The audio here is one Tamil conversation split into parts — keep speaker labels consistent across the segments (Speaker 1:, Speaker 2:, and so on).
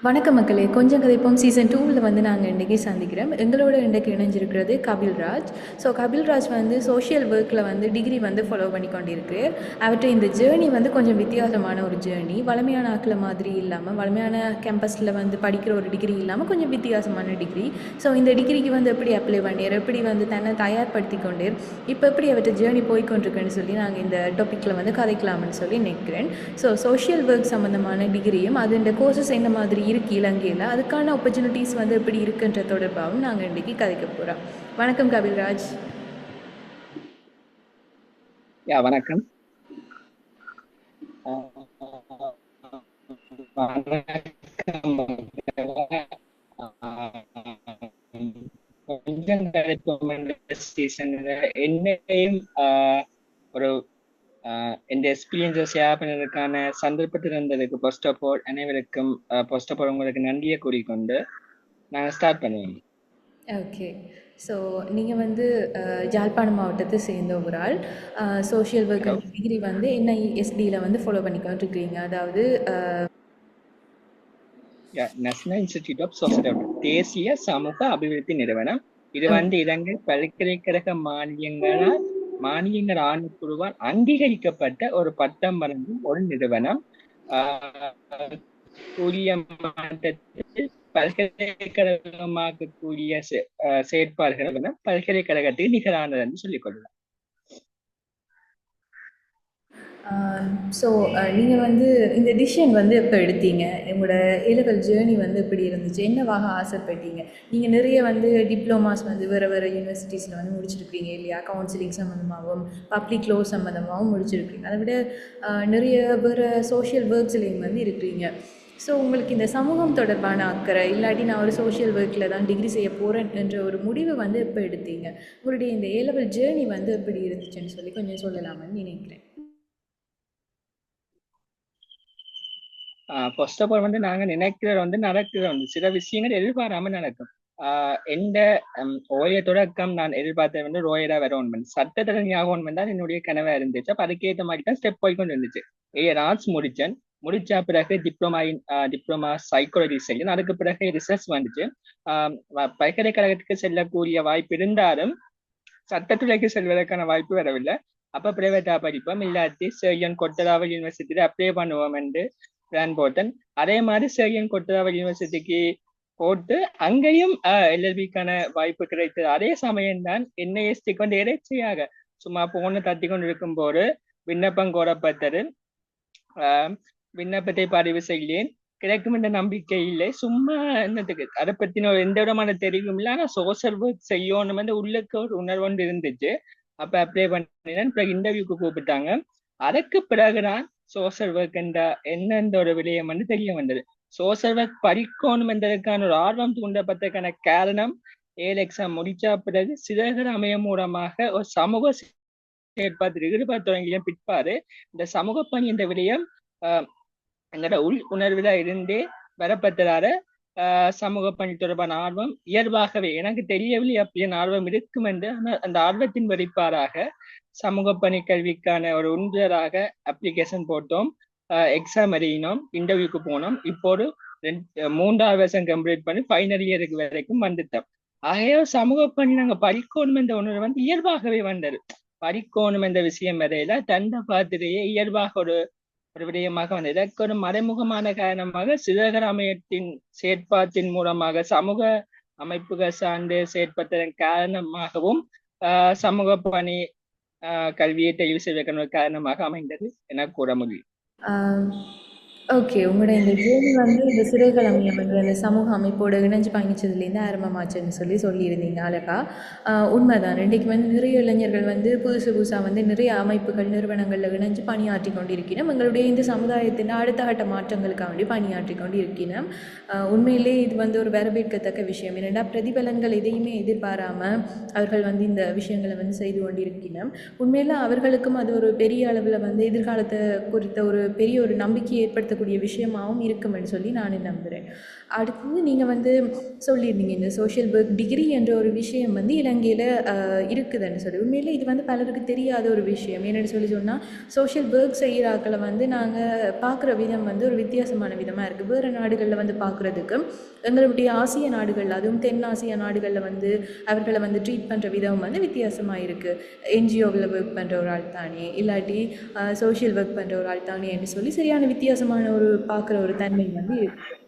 Speaker 1: வணக்கம் மக்களே. கொஞ்சம் கதைப்போம் சீசன் 2வில் வந்து நாங்கள் இன்றைக்கி சந்திக்கிறோம். எங்களோட இன்றைக்கு இணைஞ்சிருக்கிறது கபில்ராஜ். ஸோ கபில்ராஜ் வந்து சோஷியல் ஒர்க்கில் வந்து டிகிரி வந்து ஃபாலோ பண்ணி கொண்டிருக்கிறார். அவற்றை இந்த ஜேர்னி வந்து கொஞ்சம் வித்தியாசமான ஒரு ஜேர்னி. வளமையான ஆக்களை மாதிரி இல்லாமல், வளமையான கேம்பஸில் வந்து படிக்கிற ஒரு டிகிரி இல்லாமல் கொஞ்சம் வித்தியாசமான டிகிரி. ஸோ இந்த டிகிரிக்கு வந்து எப்படி அப்ளை பண்ணியார், எப்படி வந்து தன்னை தயார்படுத்தி கொண்டேர், இப்போ எப்படி அவற்றை ஜேர்னி போய்கொண்டிருக்குன்னு சொல்லி நாங்கள் இந்த டாப்பிக்கில் வந்து கதைக்கலாம்னு சொல்லி நினைக்கிறேன். ஸோ சோஷியல் ஒர்க் சம்மந்தமான டிகிரியும் அது இந்த கோர்சஸ் என்ன மாதிரி இருக்குது இலங்கையில், அதுக்கான ஆப்பர்ச்சுனிட்டிஸ் வந்து எப்படி இருக்குன்ற தொடர்பாகவும் நாங்கள் இன்றைக்கி கதைக்க போகிறோம். வணக்கம் கபில்ராஜ்.
Speaker 2: வணக்கம். கொஞ்சம் என்னையும் ஒரு இந்த எக்ஸ்பீரியன்ஸை ஷேர் பண்ணதுக்கான சந்தர்ப்பத்தில் இருந்ததுக்கு ஃபர்ஸ்ட் ஆஃப் ஆல் அனைவருக்கும் ஃபர்ஸ்ட் ஆஃப் ஆல் உங்களுக்கு நன்றியை கூறிக்கொண்டு நாங்கள் ஸ்டார்ட் பண்ணுவோம்.
Speaker 1: ஓகே. ஸோ நீங்கள் வந்து யாழ்ப்பாணம் மாவட்டத்தை சேர்ந்த ஒரு ஆள். சோஷியல் ஒர்க் டிகிரி வந்து என்ஐஎஸ்டியில் வந்து ஃபாலோ பண்ணிக்கிட்டு இருக்கிறீங்க. அதாவது
Speaker 2: நேஷனல் இன்ஸ்டிடியூட் ஆஃப் சோஷியல் தேசிய சமூக அபிவிருத்தி நிறுவனம். இது வந்து இலங்கை பல்கலைக்கழக மானியங்கள் ஆணைக்குழுவால் அங்கீகரிக்கப்பட்ட ஒரு பட்டம் வழங்கும் ஒரு நிறுவனம். கூடிய மாற்றத்தில் பல்கலைக்கழகமாக்கக்கூடிய செயற்பாடுகள் பல்கலைக்கழகத்துக்கு நிகரானது என்று சொல்லிக் கொள்ளலாம்.
Speaker 1: ஸோ நீங்கள் வந்து இந்த டிசிஷன் வந்து எப்போ எடுத்தீங்க? உங்களோட ஏலெவல் ஜேர்னி வந்து எப்படி இருந்துச்சு? என்னவாக ஆசைப்பட்டீங்க? நீங்கள் நிறைய வந்து டிப்ளமாஸ் வந்து வேறு யூனிவர்சிட்டிஸில் வந்து முடிச்சிருக்கீங்க இல்லையா? கவுன்சிலிங் சம்மந்தமாகவும் பப்ளிக் லோ சம்மந்தமாகவும் முடிச்சிருக்கீங்க. அதை விட நிறைய வேறு சோஷியல் ஒர்க்ஸ்லேயும் வந்து இருக்கிறீங்க. ஸோ உங்களுக்கு இந்த சமூகம் தொடர்பான அக்கறை, இல்லாட்டி நான் ஒரு சோஷியல் ஒர்க்கில் தான் டிகிரி செய்ய போகிறேன் என்ற ஒரு முடிவு வந்து எப்போ எடுத்தீங்க? உங்களுடைய இந்த ஏலெவல் ஜேர்னி வந்து எப்படி இருந்துச்சுன்னு சொல்லி கொஞ்சம் சொல்லலாம்னு நினைக்கிறேன்.
Speaker 2: ஃபர்ஸ்ட் ஆஃப் ஆல் வந்து நாங்கள் நினைக்கிறது வந்து நடக்கிறது வந்து சில விஷயங்கள் எதிர்பாராம நடக்கும். எந்த ஓய தொடக்கம் நான் எதிர்பார்த்தது வந்து ரோயரா வரணும், சட்டத்தரணி ஆகணும் தான் என்னுடைய கனவா இருந்துச்சு. அப்போ அதுக்கேற்ற மாதிரி தான் ஸ்டெப் போய்கொண்டு இருந்துச்சு. ஆர்ட்ஸ் முடிச்ச பிறகு டிப்ளமா சைக்காலஜி செய்யணும். அதுக்கு பிறகு ரிசர்ச் வந்துச்சு. பல்கலைக்கழகத்துக்கு செல்லக்கூடிய வாய்ப்பு இருந்தாலும் சட்டத்துறைக்கு செல்வதற்கான வாய்ப்பு வரவில்லை. அப்ப பிரைவேட்டா படிப்போம், இல்லாட்டி சேயன் கொட்டராவல் யூனிவர்சிட்டியில அப்ளை பண்ணுவோம் என்று பிளான் போட்டேன். அதே மாதிரி சேயன் கொட்டராவல் யூனிவர்சிட்டிக்கு போட்டு அங்கேயும் எல்எல்பிக்கான வாய்ப்பு கிடைத்தது. அதே சமயம் தான் என்ஐஎஸ்டி கொண்டு இறைச்சியாக சும்மா போன தட்டி கொண்டு இருக்கும் போது விண்ணப்பம் கோரப்பட்டது. விண்ணப்பத்தை பதிவு செய்யலேன், கிடைக்கும் என்ற நம்பிக்கை இல்லை. சும்மா என்னத்துக்கு அதை பத்தின எந்த விதமான தெரிவும் இல்லை. ஆனா சோஷியல் ஒர்க் செய்யணும் வந்து உள்ளுக்கு ஒரு உணர்வு ஒன்று இருந்துச்சு. அப்ப அப்ளை பண்ணினேன். பிறகு இன்டர்வியூக்கு கூப்பிட்டாங்க. அதுக்கு பிறகுதான் சோஷியல் ஒர்க் என்ற என்னென்ற ஒரு விடயம் வந்து தெரிய வந்தது. சோஷியல் ஒர்க் படிக்கணும் என்பதற்கான ஒரு ஆர்வம் தூண்டப்பட்டதுக்கான காரணம் எக்ஸாம் முடிச்ச பிறகு சிறகர் அமையம் மூலமாக ஒரு சமூக செயற்பாட்டில் ஈடுபட தொடங்கிய பிற்பாடு இந்த சமூக பணி என்ற விடயம் என்னோட உள் உணர்வுல இருந்தே வரப்பட்டதால சமூக பணி தொடர்பான ஆர்வம் இயல்பாகவே எனக்கு தெரியவில்லை அப்படின்னு ஆர்வம் இருக்கும் என்று அந்த ஆர்வத்தின் வெளிப்பாடாக சமூக பணி கல்விக்கான ஒரு உந்துதலாக அப்ளிகேஷன் போட்டோம், எக்ஸாம் எழுதினோம், இன்டர்வியூக்கு போனோம். இப்போது 3வது வருஷம் கம்ப்ளீட் பண்ணி ஃபைனல் இயருக்கு வரைக்கும் வந்துட்டோம். ஆகையோ சமூக பணி நாங்க படிக்கணும் என்ற உணர்வு வந்து இயல்பாகவே வந்தது. படிக்கணும் என்ற விஷயம் வரையில தண்டை பார்த்துலேயே இயல்பாக ஒரு விடயமாக வந்தது. இதற்கு ஒரு மறைமுகமான காரணமாக சிறகர் அமையத்தின் செயற்பாட்டின் மூலமாக சமூக அமைப்புகள் சார்ந்து செயற்பட்டதன் காரணமாகவும் சமூக பணி கல்வியை தெளிவு செய்வதற்கான காரணமாக அமைந்தது என கூற முடியும்.
Speaker 1: ஓகே. உங்களோட இந்த ஜேர்னி வந்து இந்த சிறைகள் அமையம் என்ற அந்த சமூக அமைப்போடு இணைஞ்சு பயணிச்சதுலேருந்து ஆரம்பமாச்சுன்னு சொல்லியிருந்தீங்க அழகா. உண்மைதான். இன்றைக்கு வந்து நிறைய இளைஞர்கள் வந்து புதுசாக வந்து நிறைய அமைப்புகள் நிறுவனங்களில் இணைஞ்சு பணியாற்றி கொண்டிருக்கிறோம். எங்களுடைய இந்த சமுதாயத்தின் அடுத்த கட்ட மாற்றங்களுக்காக வேண்டி பணியாற்றி கொண்டு இருக்கிறோம். உண்மையிலே இது வந்து ஒரு வரவேற்கத்தக்க விஷயம். ஏனென்றால் பிரதிபலன்கள் எதையுமே எதிர்பாராமல் அவர்கள் வந்து இந்த விஷயங்களை வந்து செய்து கொண்டிருக்கிறோம். உண்மையில் அவர்களுக்கும் அது ஒரு பெரிய அளவில் வந்து எதிர்காலத்தை குறித்த ஒரு பெரிய ஒரு நம்பிக்கையை ஏற்படுத்த ஏற்படுத்தக்கூடிய விஷயமாகவும் இருக்குமென்னு சொல்லி நான் நம்புகிறேன். அடுத்தது நீங்கள் வந்து சொல்லியிருந்தீங்க இந்த சோஷியல் ஒர்க் டிகிரி என்ற ஒரு விஷயம் வந்து இலங்கையில் இருக்குதுன்னு சொல்லி. உண்மையில் இது வந்து பலருக்கு தெரியாத ஒரு விஷயம். என்னென்னு சொல்லி சொன்னால் சோஷியல் ஒர்க் செய்கிற ஆட்களை வந்து நாங்கள் பார்க்குற விதம் வந்து ஒரு வித்தியாசமான விதமாக இருக்குது. வேறு நாடுகளில் வந்து பார்க்குறதுக்கு எங்களுடைய ஆசிய நாடுகளில், அதுவும் தென் ஆசிய நாடுகளில் வந்து அவர்களை வந்து ட்ரீட் பண்ணுற விதம் வந்து வித்தியாசமாக இருக்குது. என்ஜிஓவில் ஒர்க் பண்ணுற ஒரு ஆள் தானே, இல்லாட்டி சோஷியல் ஒர்க் பண்ணுற ஒரு ஆள் தானே என்று சொல்லி சரியான வித்தியாசமான ஒரு பார்க்குற ஒரு தன்மை வந்து இருக்குது.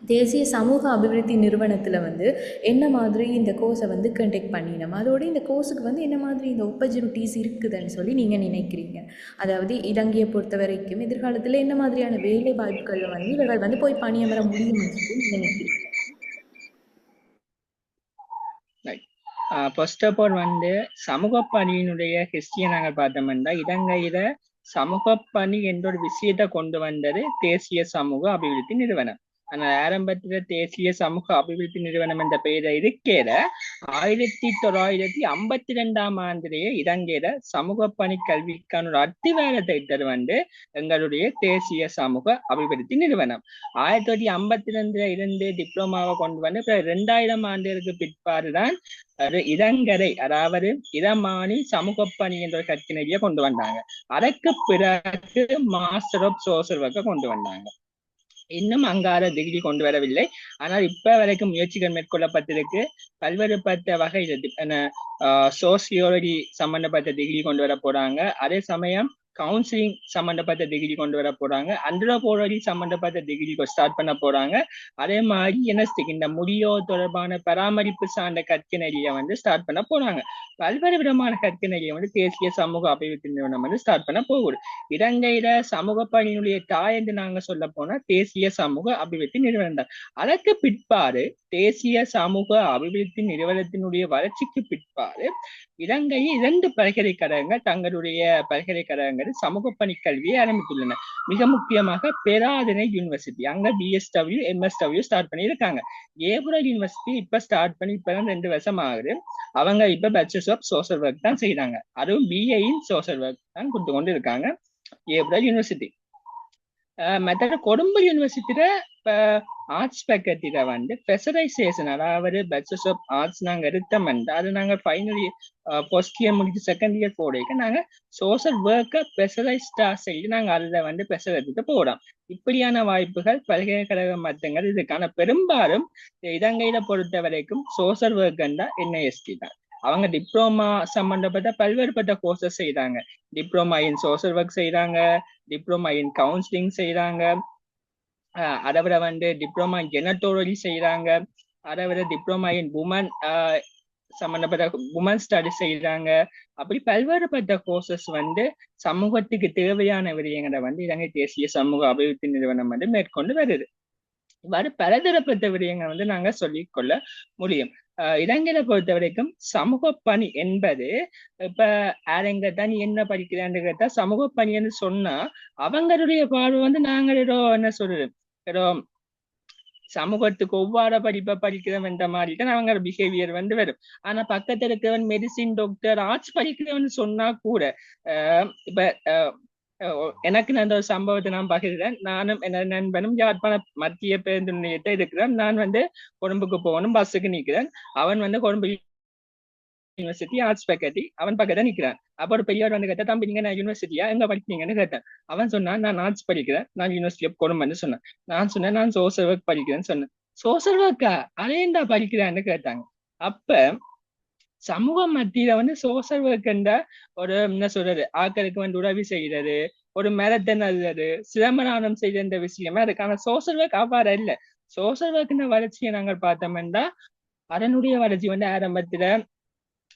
Speaker 1: தேசிய சமூக அபிவிருத்தி நிறுவனத்தில் வந்து என்ன மாதிரி இந்த கோர்ஸை வந்து கண்டக்ட் பண்ணினோம், அதோட இந்த கோர்ஸுக்கு வந்து என்ன மாதிரி இந்த ஆப்பர்ச்சுனிட்டிஸ் இருக்குதுன்னு சொல்லி நீங்கள் நினைக்கிறீங்க? அதாவது இலங்கையை பொறுத்த வரைக்கும் எதிர்காலத்தில் என்ன மாதிரியான வேலை வாய்ப்புகள் வந்து இவர்கள் வந்து போய் பணியமர முடியும்னு சொல்லி நீங்கள் நினைக்கிறீங்க?
Speaker 2: ஃபர்ஸ்ட் ஆஃப் ஆல் வந்து சமூக பணியினுடைய ஹிஸ்டரியை நாங்கள் பார்த்தோம்னா இலங்கையில சமூக பணி என்ற ஒரு விஷயத்தை கொண்டு வந்தது தேசிய சமூக அபிவிருத்தி நிறுவனம். ஆனால் ஆரம்பத்துல தேசிய சமூக அபிவிருத்தி நிறுவனம் என்ற பெயரை இருக்கிற 1952 இலங்கையில சமூக பணி கல்விக்கான ஒரு அத்திவார திட்டம் வந்து எங்களுடைய தேசிய சமூக அபிவிருத்தி நிறுவனம். 1952 இருந்து டிப்ளோமாவை கொண்டு வந்து 2000 பிற்பாடுதான் இளங்கரை, அதாவது இடமானி சமூக பணி என்ற ஒரு கற்கிணையை கொண்டு வந்தாங்க. அதற்கு பிறகு மாஸ்டர் ஆஃப் சோஷியல் ஒர்க்கை கொண்டு வந்தாங்க. இன்னும் அங்கார டிகிரி கொண்டு வரவில்லை. ஆனால் இப்ப வரைக்கும் முயற்சிகள் மேற்கொள்ளப்பட்டிருக்கு. பல்வேறுபட்ட வகையில் சோசியோலஜி சம்பந்தப்பட்ட டிகிரி கொண்டு வர போறாங்க. அதே சமயம் கவுன்சிலிங் சம்பந்தப்பட்ட டிகிரி கொண்டு வர போறாங்க. ஆந்த்ரோபோலஜி சம்பந்தப்பட்ட டிகிரி ஸ்டார்ட் பண்ண போறாங்க. அதே மாதிரி என்எஸ்டிக் இந்த முதியோர் தொடர்பான பராமரிப்பு சார்ந்த கற்கிணையை வந்து ஸ்டார்ட் பண்ண போறாங்க. பல்வேறு விதமான கற்கிணையை வந்து தேசிய சமூக அபிவிருத்தி நிறுவனம் வந்து ஸ்டார்ட் பண்ண போகுது. இலங்கையில சமூக பணியினுடைய தாய் என்று நாங்க சொல்ல போனா தேசிய சமூக அபிவிருத்தி நிறுவனம் தான். அதற்கு பிற்பாடு தேசிய சமூக அபிவிருத்தி நிறுவனத்தினுடைய வளர்ச்சிக்கு பிற்பாடு இலங்கையில் 2 பல்கலைக்கழகங்கள் தங்களுடைய பல்கலைக்கழகங்கள் சமூக பணி கல்வியை ஆரம்பித்துள்ளன. மிக முக்கியமாக பேராதனை யூனிவர்சிட்டி, அங்க பிஎஸ்டபிள்யூ எம்எஸ்டபிள்யூ ஸ்டார்ட் பண்ணி இருக்காங்க. ஏபுரல் யூனிவர்சிட்டி இப்ப ஸ்டார்ட் பண்ணி இப்பதான் 2 வருஷம் ஆகுது. அவங்க இப்ப பேச்சுலர்ஸ் ஆஃப் சோஷியல் ஒர்க் தான் செய்யறாங்க. அதுவும் பிஏ இன் சோஷியல் ஒர்க் தான் கொடுத்து கொண்டு இருக்காங்க ஏபுரல் யூனிவர்சிட்டி. மற்ற கொழும்பு யூனிவர்சிட்டியில ஆர்ட்ஸ் ஃபேக்கல்ட்டியில வந்து ஸ்பெஷலைசேஷன், அதாவது பேச்சுலர்ஸ் ஆஃப் ஆர்ட்ஸ் நாங்க எடுத்தோம். அது நாங்க ஃபைனல் இயர் ஃபர்ஸ்ட் இயர் முடிச்சு செகண்ட் இயர் போடைக்கு நாங்க சோஷியல் ஒர்க்கை ஸ்பெஷலைஸ்டா செய்து நாங்க அதுல வந்து ஸ்பெஷல் எடுத்துட்டு போறோம். இப்படியான வாய்ப்புகள் பல்கலைக்கழக மட்டங்கள் இதுக்கான பெரும்பாலும் இலங்கையில பொறுத்த வரைக்கும் சோஷியல் ஒர்க் என்ஐஎஸ்டி தான். அவங்க டிப்ளோமா சம்பந்தப்பட்ட பல்வேறுபட்ட கோர்சஸ் செய்யறாங்க. டிப்ளோமா இன் சோஷியல் ஒர்க் செய்யறாங்க, டிப்ளோமா இன் கவுன்சிலிங் செய்யறாங்க, அதை விட வந்து டிப்ளோமா இன் ஜெனட்டோலஜி செய்யறாங்க, அதை விட டிப்ளோமா இன் உமன் சம்பந்தப்பட்ட உமன் ஸ்டடி செய்யறாங்க. அப்படி பல்வேறுபட்ட கோர்சஸ் வந்து சமூகத்துக்கு தேவையான விடயங்களை வந்து இலங்கை தேசிய சமூக அபிவிருத்தி நிறுவனம் வந்து மேற்கொண்டு வருது. இவ்வாறு பலதரப்பட்ட விடயங்கள் வந்து நாங்க சொல்லிக்கொள்ள முடியும். இலங்கையில பொறுத்த வரைக்கும் சமூக பணி என்பது இப்ப ஆரங்க நீ என்ன படிக்கிறான்னு கேட்டா சமூக பணின்னு சொன்னா அவங்களுடைய பார்வை வந்து நாங்க ஏதோ என்ன சொல்றது, ஏதோ சமூகத்துக்கு ஒவ்வாறு படிப்பை படிக்கிறோம் என்ற மாதிரி தான் அவங்க பிஹேவியர் வந்து வரும். ஆனா பக்கத்துல இருக்கிறவன் மெடிசின் டாக்டர் ஆர்ட்ஸ் படிக்கிறவன் சொன்னா கூட இப்ப எனக்கு நான் ஒரு சம்பவத்தை நான் பகிர்றேன். நானும் என் நண்பனும் யாழ்ப்பாண மத்திய பேருந்து நிலையத்தை இருக்கிறேன். நான் வந்து கொழும்புக்கு போகணும், பஸ்ஸுக்கு நிற்கிறேன். அவன் வந்து கொழும்பு யூனிவர்சிட்டி ஆர்ட்ஸ் ஃபேக்கல்ட்டி, அவன் பக்கத்துல நிற்கிறான். அப்போ ஒரு பெரியவர் வந்து கேட்டா, தம்பி நீங்க நான் யூனிவர்சிட்டியா எங்க படிக்கிறீங்கன்னு கேட்டேன். அவன் சொன்னான் நான் ஆர்ட்ஸ் படிக்கிறேன், நான் யூனிவர்சிட்டி ஆஃப் கொழும்புன்னு சொன்னேன். நான் சொன்னேன் நான் சோஷியல் ஒர்க் படிக்கிறேன்னு சொன்னேன். சோஷியல் ஒர்க்கா அதேண்டா படிக்கிறான்னு கேட்டாங்க. அப்ப சமூக மத்தியில வந்து சோஷியல் ஒர்க்ன்ற ஒரு என்ன சொல்றது, ஆக்களுக்கு வந்து உதவி செய்யறது, ஒரு மரத்தன் அல்லது சிரமதானம் செய்த இந்த விஷயமே அதுக்கான சோஷியல் ஒர்க் அவ்வாறு இல்லை. சோஷியல் ஒர்க்ன்ற வளர்ச்சியை நாங்கள் பார்த்தோம்னா அதனுடைய வளர்ச்சி வந்து ஆரம்பத்துல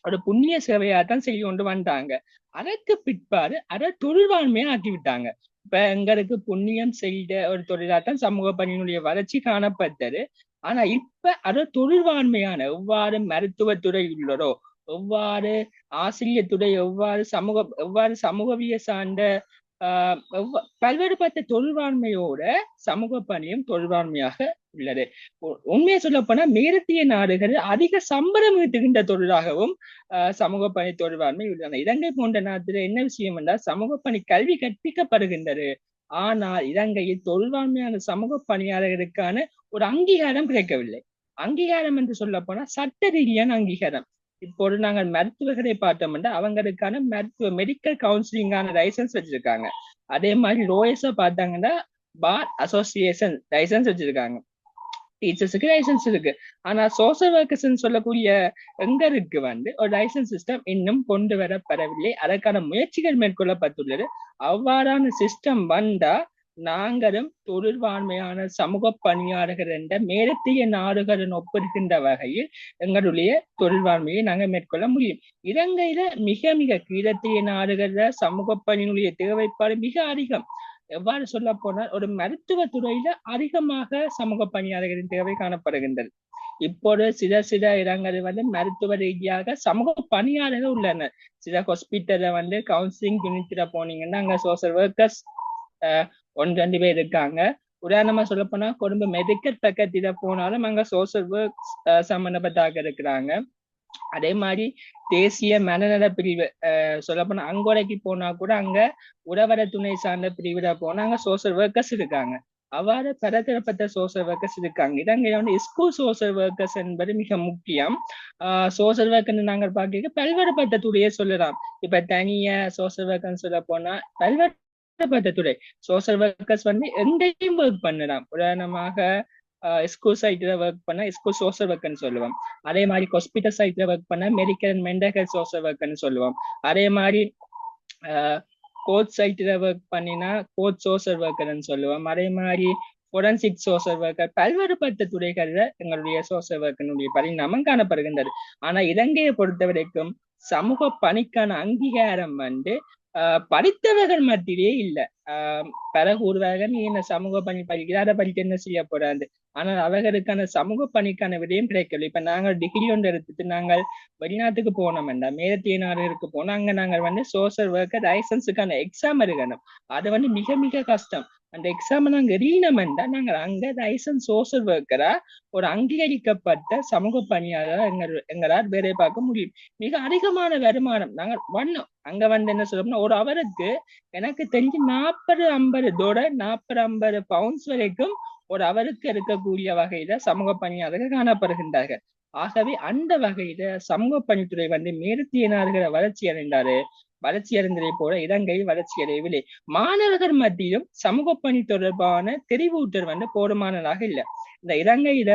Speaker 2: ஒரு புண்ணிய சேவையாத்தான் செய்து கொண்டு வந்தாங்க. அதற்கு பிற்பாடு அதை தொழில்வாண்மையா ஆக்கி விட்டாங்க. இப்ப எங்களுக்கு புண்ணியம் செய்த ஒரு தொழிலாத்தான் சமூக பணியினுடைய வளர்ச்சி காணப்பட்டது. ஆனா இப்ப அது தொழில்வாண்மையான எவ்வாறு மருத்துவத்துறை உள்ளதோ, எவ்வாறு ஆசிரியர் துறை, எவ்வாறு சமூகவியல் சார்ந்த பல்வேறுபட்ட தொழில்வாண்மையோட சமூக பணியும் தொழில்வாண்மையாக உள்ளது. உண்மையை சொல்ல போனா மேற்கத்திய நாடுகள் அதிக சம்பளம் ஈட்டுகின்ற தொழிலாகவும் சமூக பணி தொழில்வாண்மை உள்ளன. இலங்கை போன்ற நாட்டில் என்ன விஷயம் என்றால் சமூக பணி கல்வி கற்பிக்கப்படுகின்றது. ஆனால் இலங்கையில் தொழில்வாண்மையான சமூக பணியாளர்களுக்கான ஒரு அங்கீகாரம் கிடைக்கவில்லை. அங்கீகாரம் என்று சொல்ல போனா சட்ட ரீதியான அங்கீகாரம். இப்போது நாங்கள் மருத்துவர்களை பார்த்தோம் என்றால் அவங்களுக்கான மருத்துவ மெடிக்கல் கவுன்சிலிங்கான லைசன்ஸ் வச்சிருக்காங்க. அதே மாதிரி லோயர்ஸை பார்த்தாங்கன்னா பார் அசோசியேஷன் லைசன்ஸ் வச்சிருக்காங்க. டீச்சர்ஸுக்கு லைசன்ஸ் இருக்கு. ஆனா சோசியல் ஒர்க்கர்ஸ் சொல்லக்கூடிய எங்களுக்கு ஒரு லைசன்ஸ் சிஸ்டம் இன்னும் கொண்டு வரப்படவில்லை. அதற்கான முயற்சிகள் மேற்கொள்ளப்பட்டுள்ளது. அவ்வாறான சிஸ்டம் வந்தா நாங்களும் தொழில்வாண்மையான சமூக பணியாளர்கள் என்ற மேலத்திய நாடுகளுடன் ஒப்பிடுகின்ற வகையில் எங்களுடைய தொழில்வாண்மையை நாங்கள் மேற்கொள்ள முடியும். இலங்கையில மிக மிக கீழத்திய நாடுகள்ல சமூக பணியினுடைய தேவைப்பாடு மிக அதிகம். எவ்வாறு சொல்ல போனால் ஒரு மருத்துவ துறையில அதிகமாக சமூக பணியாளர்களின் தேவை காணப்படுகின்றது. இப்போது சில இடங்களில் மருத்துவ ரீதியாக சமூக பணியாளர்கள் உள்ளனர். சில ஹாஸ்பிட்டல்ல கவுன்சிலிங் யூனிட்ல போனீங்கன்னா அங்க சோசியல் ஒர்க்கர்ஸ் 1-2 பேர் இருக்காங்க. உதாரணமா சொல்ல போனா கொழும்பு மெடிக்கல் பக்கத்துல போனாலும் அங்க சோசியல் ஒர்க் சம்பந்தப்பட்டாக இருக்கிறாங்க. அதே மாதிரி தேசிய மனநல பிரிவு சொல்லப்போனா அங்கோடைக்கு போனா கூட அங்க உறவர துணை சார்ந்த பிரிவுல போனா அங்க சோசியல் ஒர்க்கர்ஸ் இருக்காங்க. அவ்வாறு பலதரப்பட்ட சோசியல் ஒர்க்கர்ஸ் இருக்காங்க. இலங்கையில ஸ்கூல் சோசியல் ஒர்க்கர்ஸ் என்பது மிக முக்கியம். சோசியல் ஒர்க்கர் நாங்கள் பார்க்க பல்வேறுபட்ட துறையை சொல்லலாம். இப்ப தனிய சோசியல் ஒர்க்கர்னு சொல்ல போனா பல்வேறுபட்ட துறை சோசியல் ஒர்க்கர்ஸ் எங்கேயும் ஒர்க் பண்ணலாம். உதாரணமாக ஸ்கூல் சைட்ல ஒர்க் பண்ண ஸ்கூல் சோசியல் ஒர்க்னு சொல்லுவோம். அதே மாதிரி ஹாஸ்பிட்டல் சைட்ல ஒர்க் பண்ண medical and mental health social ஒர்க்னு சொல்லுவோம். அதே மாதிரி கோச் சைட்ல ஒர்க் பண்ணினா கோச் சோசியல் ஒர்க்கர்னு சொல்லுவோம். அதே மாதிரி ஃபோரன்சிக் சோசியல் ஒர்க்கர் பல்வேறுபட்ட துறைகள்ல எங்களுடைய சோசியல் ஒர்க்கினுடைய பரிணாமம் காணப்படுகின்றது. ஆனா இலங்கையை பொறுத்த வரைக்கும் சமூக பணிக்கான அங்கீகாரம் படித்தவர்கள் மத்தியிலே இல்லை. பல கூறுவார்கள் நீ என்ன சமூக பணி படிக்கிற அதை படிக்க என்ன செய்ய போறாது. ஆனால் அவர்களுக்கான சமூக பணிக்கான விடயம் கிடைக்கல. இப்ப நாங்கள் டிகிரி ஒன்று எடுத்துட்டு நாங்கள் வெளிநாட்டுக்கு போனோம் வேண்டாம் மேலத்திய நாடுகளுக்கு போனோம். அங்க நாங்கள் சோசியல் ஒர்க்கர் லைசன்ஸுக்கான எக்ஸாம் எழுதணும். அது மிக மிக கஷ்டம். அந்த எக்ஸாம் நாங்க எழுதினோம் என்றால் நாங்கள் அங்க லைசன்ஸ் சோசியல் ஒர்க்கரா ஒரு அங்கீகரிக்கப்பட்ட சமூக பணியாளர் எங்களால் வேலை பார்க்க முடியும். மிக அதிகமான வருமானம் நாங்கள் வண்ணோம். அங்க என்ன சொல்லணும்னா ஒரு அவருக்கு எனக்கு தெரிஞ்சு 40-50 பவுண்ட்ஸ் வரைக்கும் ஒரு அவருக்கு இருக்கக்கூடிய வகையில சமூக பணியாளர்கள் காணப்படுகின்றார்கள். ஆகவே அந்த வகையில சமூக பணித்துறை மேலத்திய நாடுகளை வளர்ச்சி அடைந்ததை போல இலங்கை வளர்ச்சி அடையவில்லை. மாணவர்கள் மத்தியிலும் சமூக பணி தொடர்பான தெரிவூட்டல் போதுமானதாக இல்லை. இந்த இலங்கையில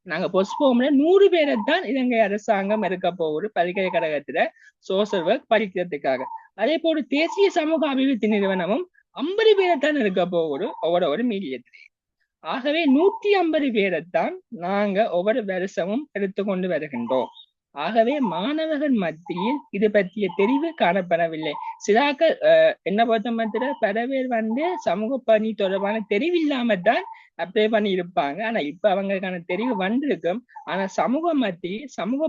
Speaker 2: நாங்க பொஸ்போம்ல 100 பேரைத்தான் இலங்கை அரசாங்கம் இருக்க போகுது பல்கலைக்கழகத்துல சோசியல் ஒர்க் படிக்கிறதுக்காக. அதே போல தேசிய சமூக அபிவிருத்தி நிறுவனமும் 50 பேரைத்தான் இருக்க போகுது ஒவ்வொரு மீடியத்திலே. ஆகவே 150 பேரைத்தான் நாங்க ஒவ்வொரு வருஷமும் எடுத்துக்கொண்டு வருகின்றோம். ஆகவே மாணவர்கள் மத்தியில் இது பற்றிய தெரிவு காணப்படவில்லை. சிலாக்கள் என்ன பொறுத்த மாத்திர பல பேர் சமூக பணி தொடர்பான தெரிவில்லாம தான் அப்ளை பண்ணி இருப்பாங்க. ஆனா இப்ப அவங்களுக்கான தெரிவு வந்திருக்கும். ஆனா சமூக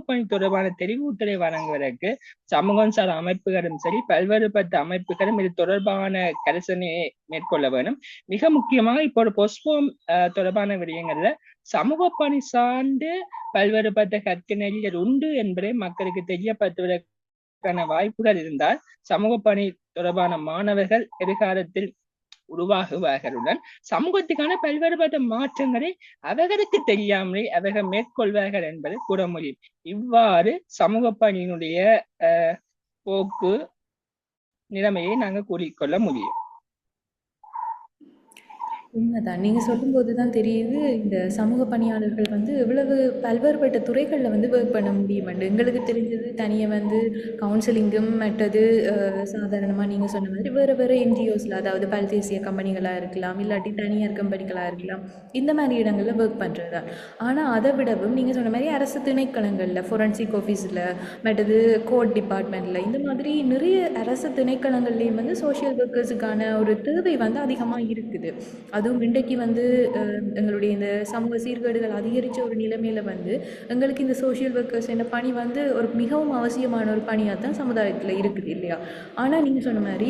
Speaker 2: பணி தொடர்பான தெரிவூட்டலை வழங்குவதற்கு சமூகம் சார் அமைப்புகளும் சரி பல்வேறுபட்ட அமைப்புகளும் இது தொடர்பான கரிசனையை மேற்கொள்ள வேணும். மிக முக்கியமாக இப்போ ஒரு பொஸ்போம் தொடர்பான விடயங்கள்ல சமூக பணி சார்ந்து பல்வேறுபட்ட கற்கநெறிகள் உண்டு என்பதை மக்களுக்கு தெரியப்படுத்துவதற்கான வாய்ப்புகள் இருந்தால் சமூக பணி தொடர்பான மாணவர்கள் எதிர்காலத்தில் உருவாகுவார்களுடன் சமூகத்துக்கான பல்வேறுபட்ட மாற்றங்களை அவர்களுக்கு தெரியாமலே அவர்கள் மேற்கொள்வார்கள் என்பதை கூற முடியும். இவ்வாறு சமூக பணியினுடைய போக்கு நிலைமையை நாங்கள் கூறிக்கொள்ள முடியும்.
Speaker 1: உண்மைதான். நீங்கள் சொல்லும்போது தான் தெரியுது இந்த சமூக பணியாளர்கள் எவ்வளவு பல்வேறுபட்ட துறைகளில் ஒர்க் பண்ண முடியுமெண்டு. எங்களுக்கு தெரிஞ்சது தனியாக கவுன்சிலிங்கும் மற்றது சாதாரணமாக நீங்கள் சொன்ன மாதிரி வேறு என்ஜிஓஸில் அதாவது பல்தேசிய கம்பெனிகளாக இருக்கலாம் இல்லாட்டி தனியார் கம்பெனிகளாக இருக்கலாம் இந்த மாதிரி இடங்களில் ஒர்க் பண்ணுறது தான். ஆனால் அதை விடவும் நீங்கள் சொன்ன மாதிரி அரசு திணைக்களங்களில் ஃபொரன்சிக் ஆஃபீஸில் மற்றது கோர்ட் டிபார்ட்மெண்ட்டில் இந்த மாதிரி நிறைய அரசு திணைக்களங்கள்லேயும் சோஷியல் ஒர்க்கர்ஸுக்கான ஒரு தேவை அதிகமாக இருக்குது. அதுவும் இன்றைக்கு எங்களுடைய இந்த சமூக சீர்கேடுகள் அதிகரித்த ஒரு நிலைமையில் எங்களுக்கு இந்த சோஷியல் ஒர்க்கர்ஸ் என்ற பணி ஒரு மிகவும் அவசியமான ஒரு பணியாக தான் சமுதாயத்தில் இருக்குது இல்லையா. ஆனால் நீங்கள் சொன்ன மாதிரி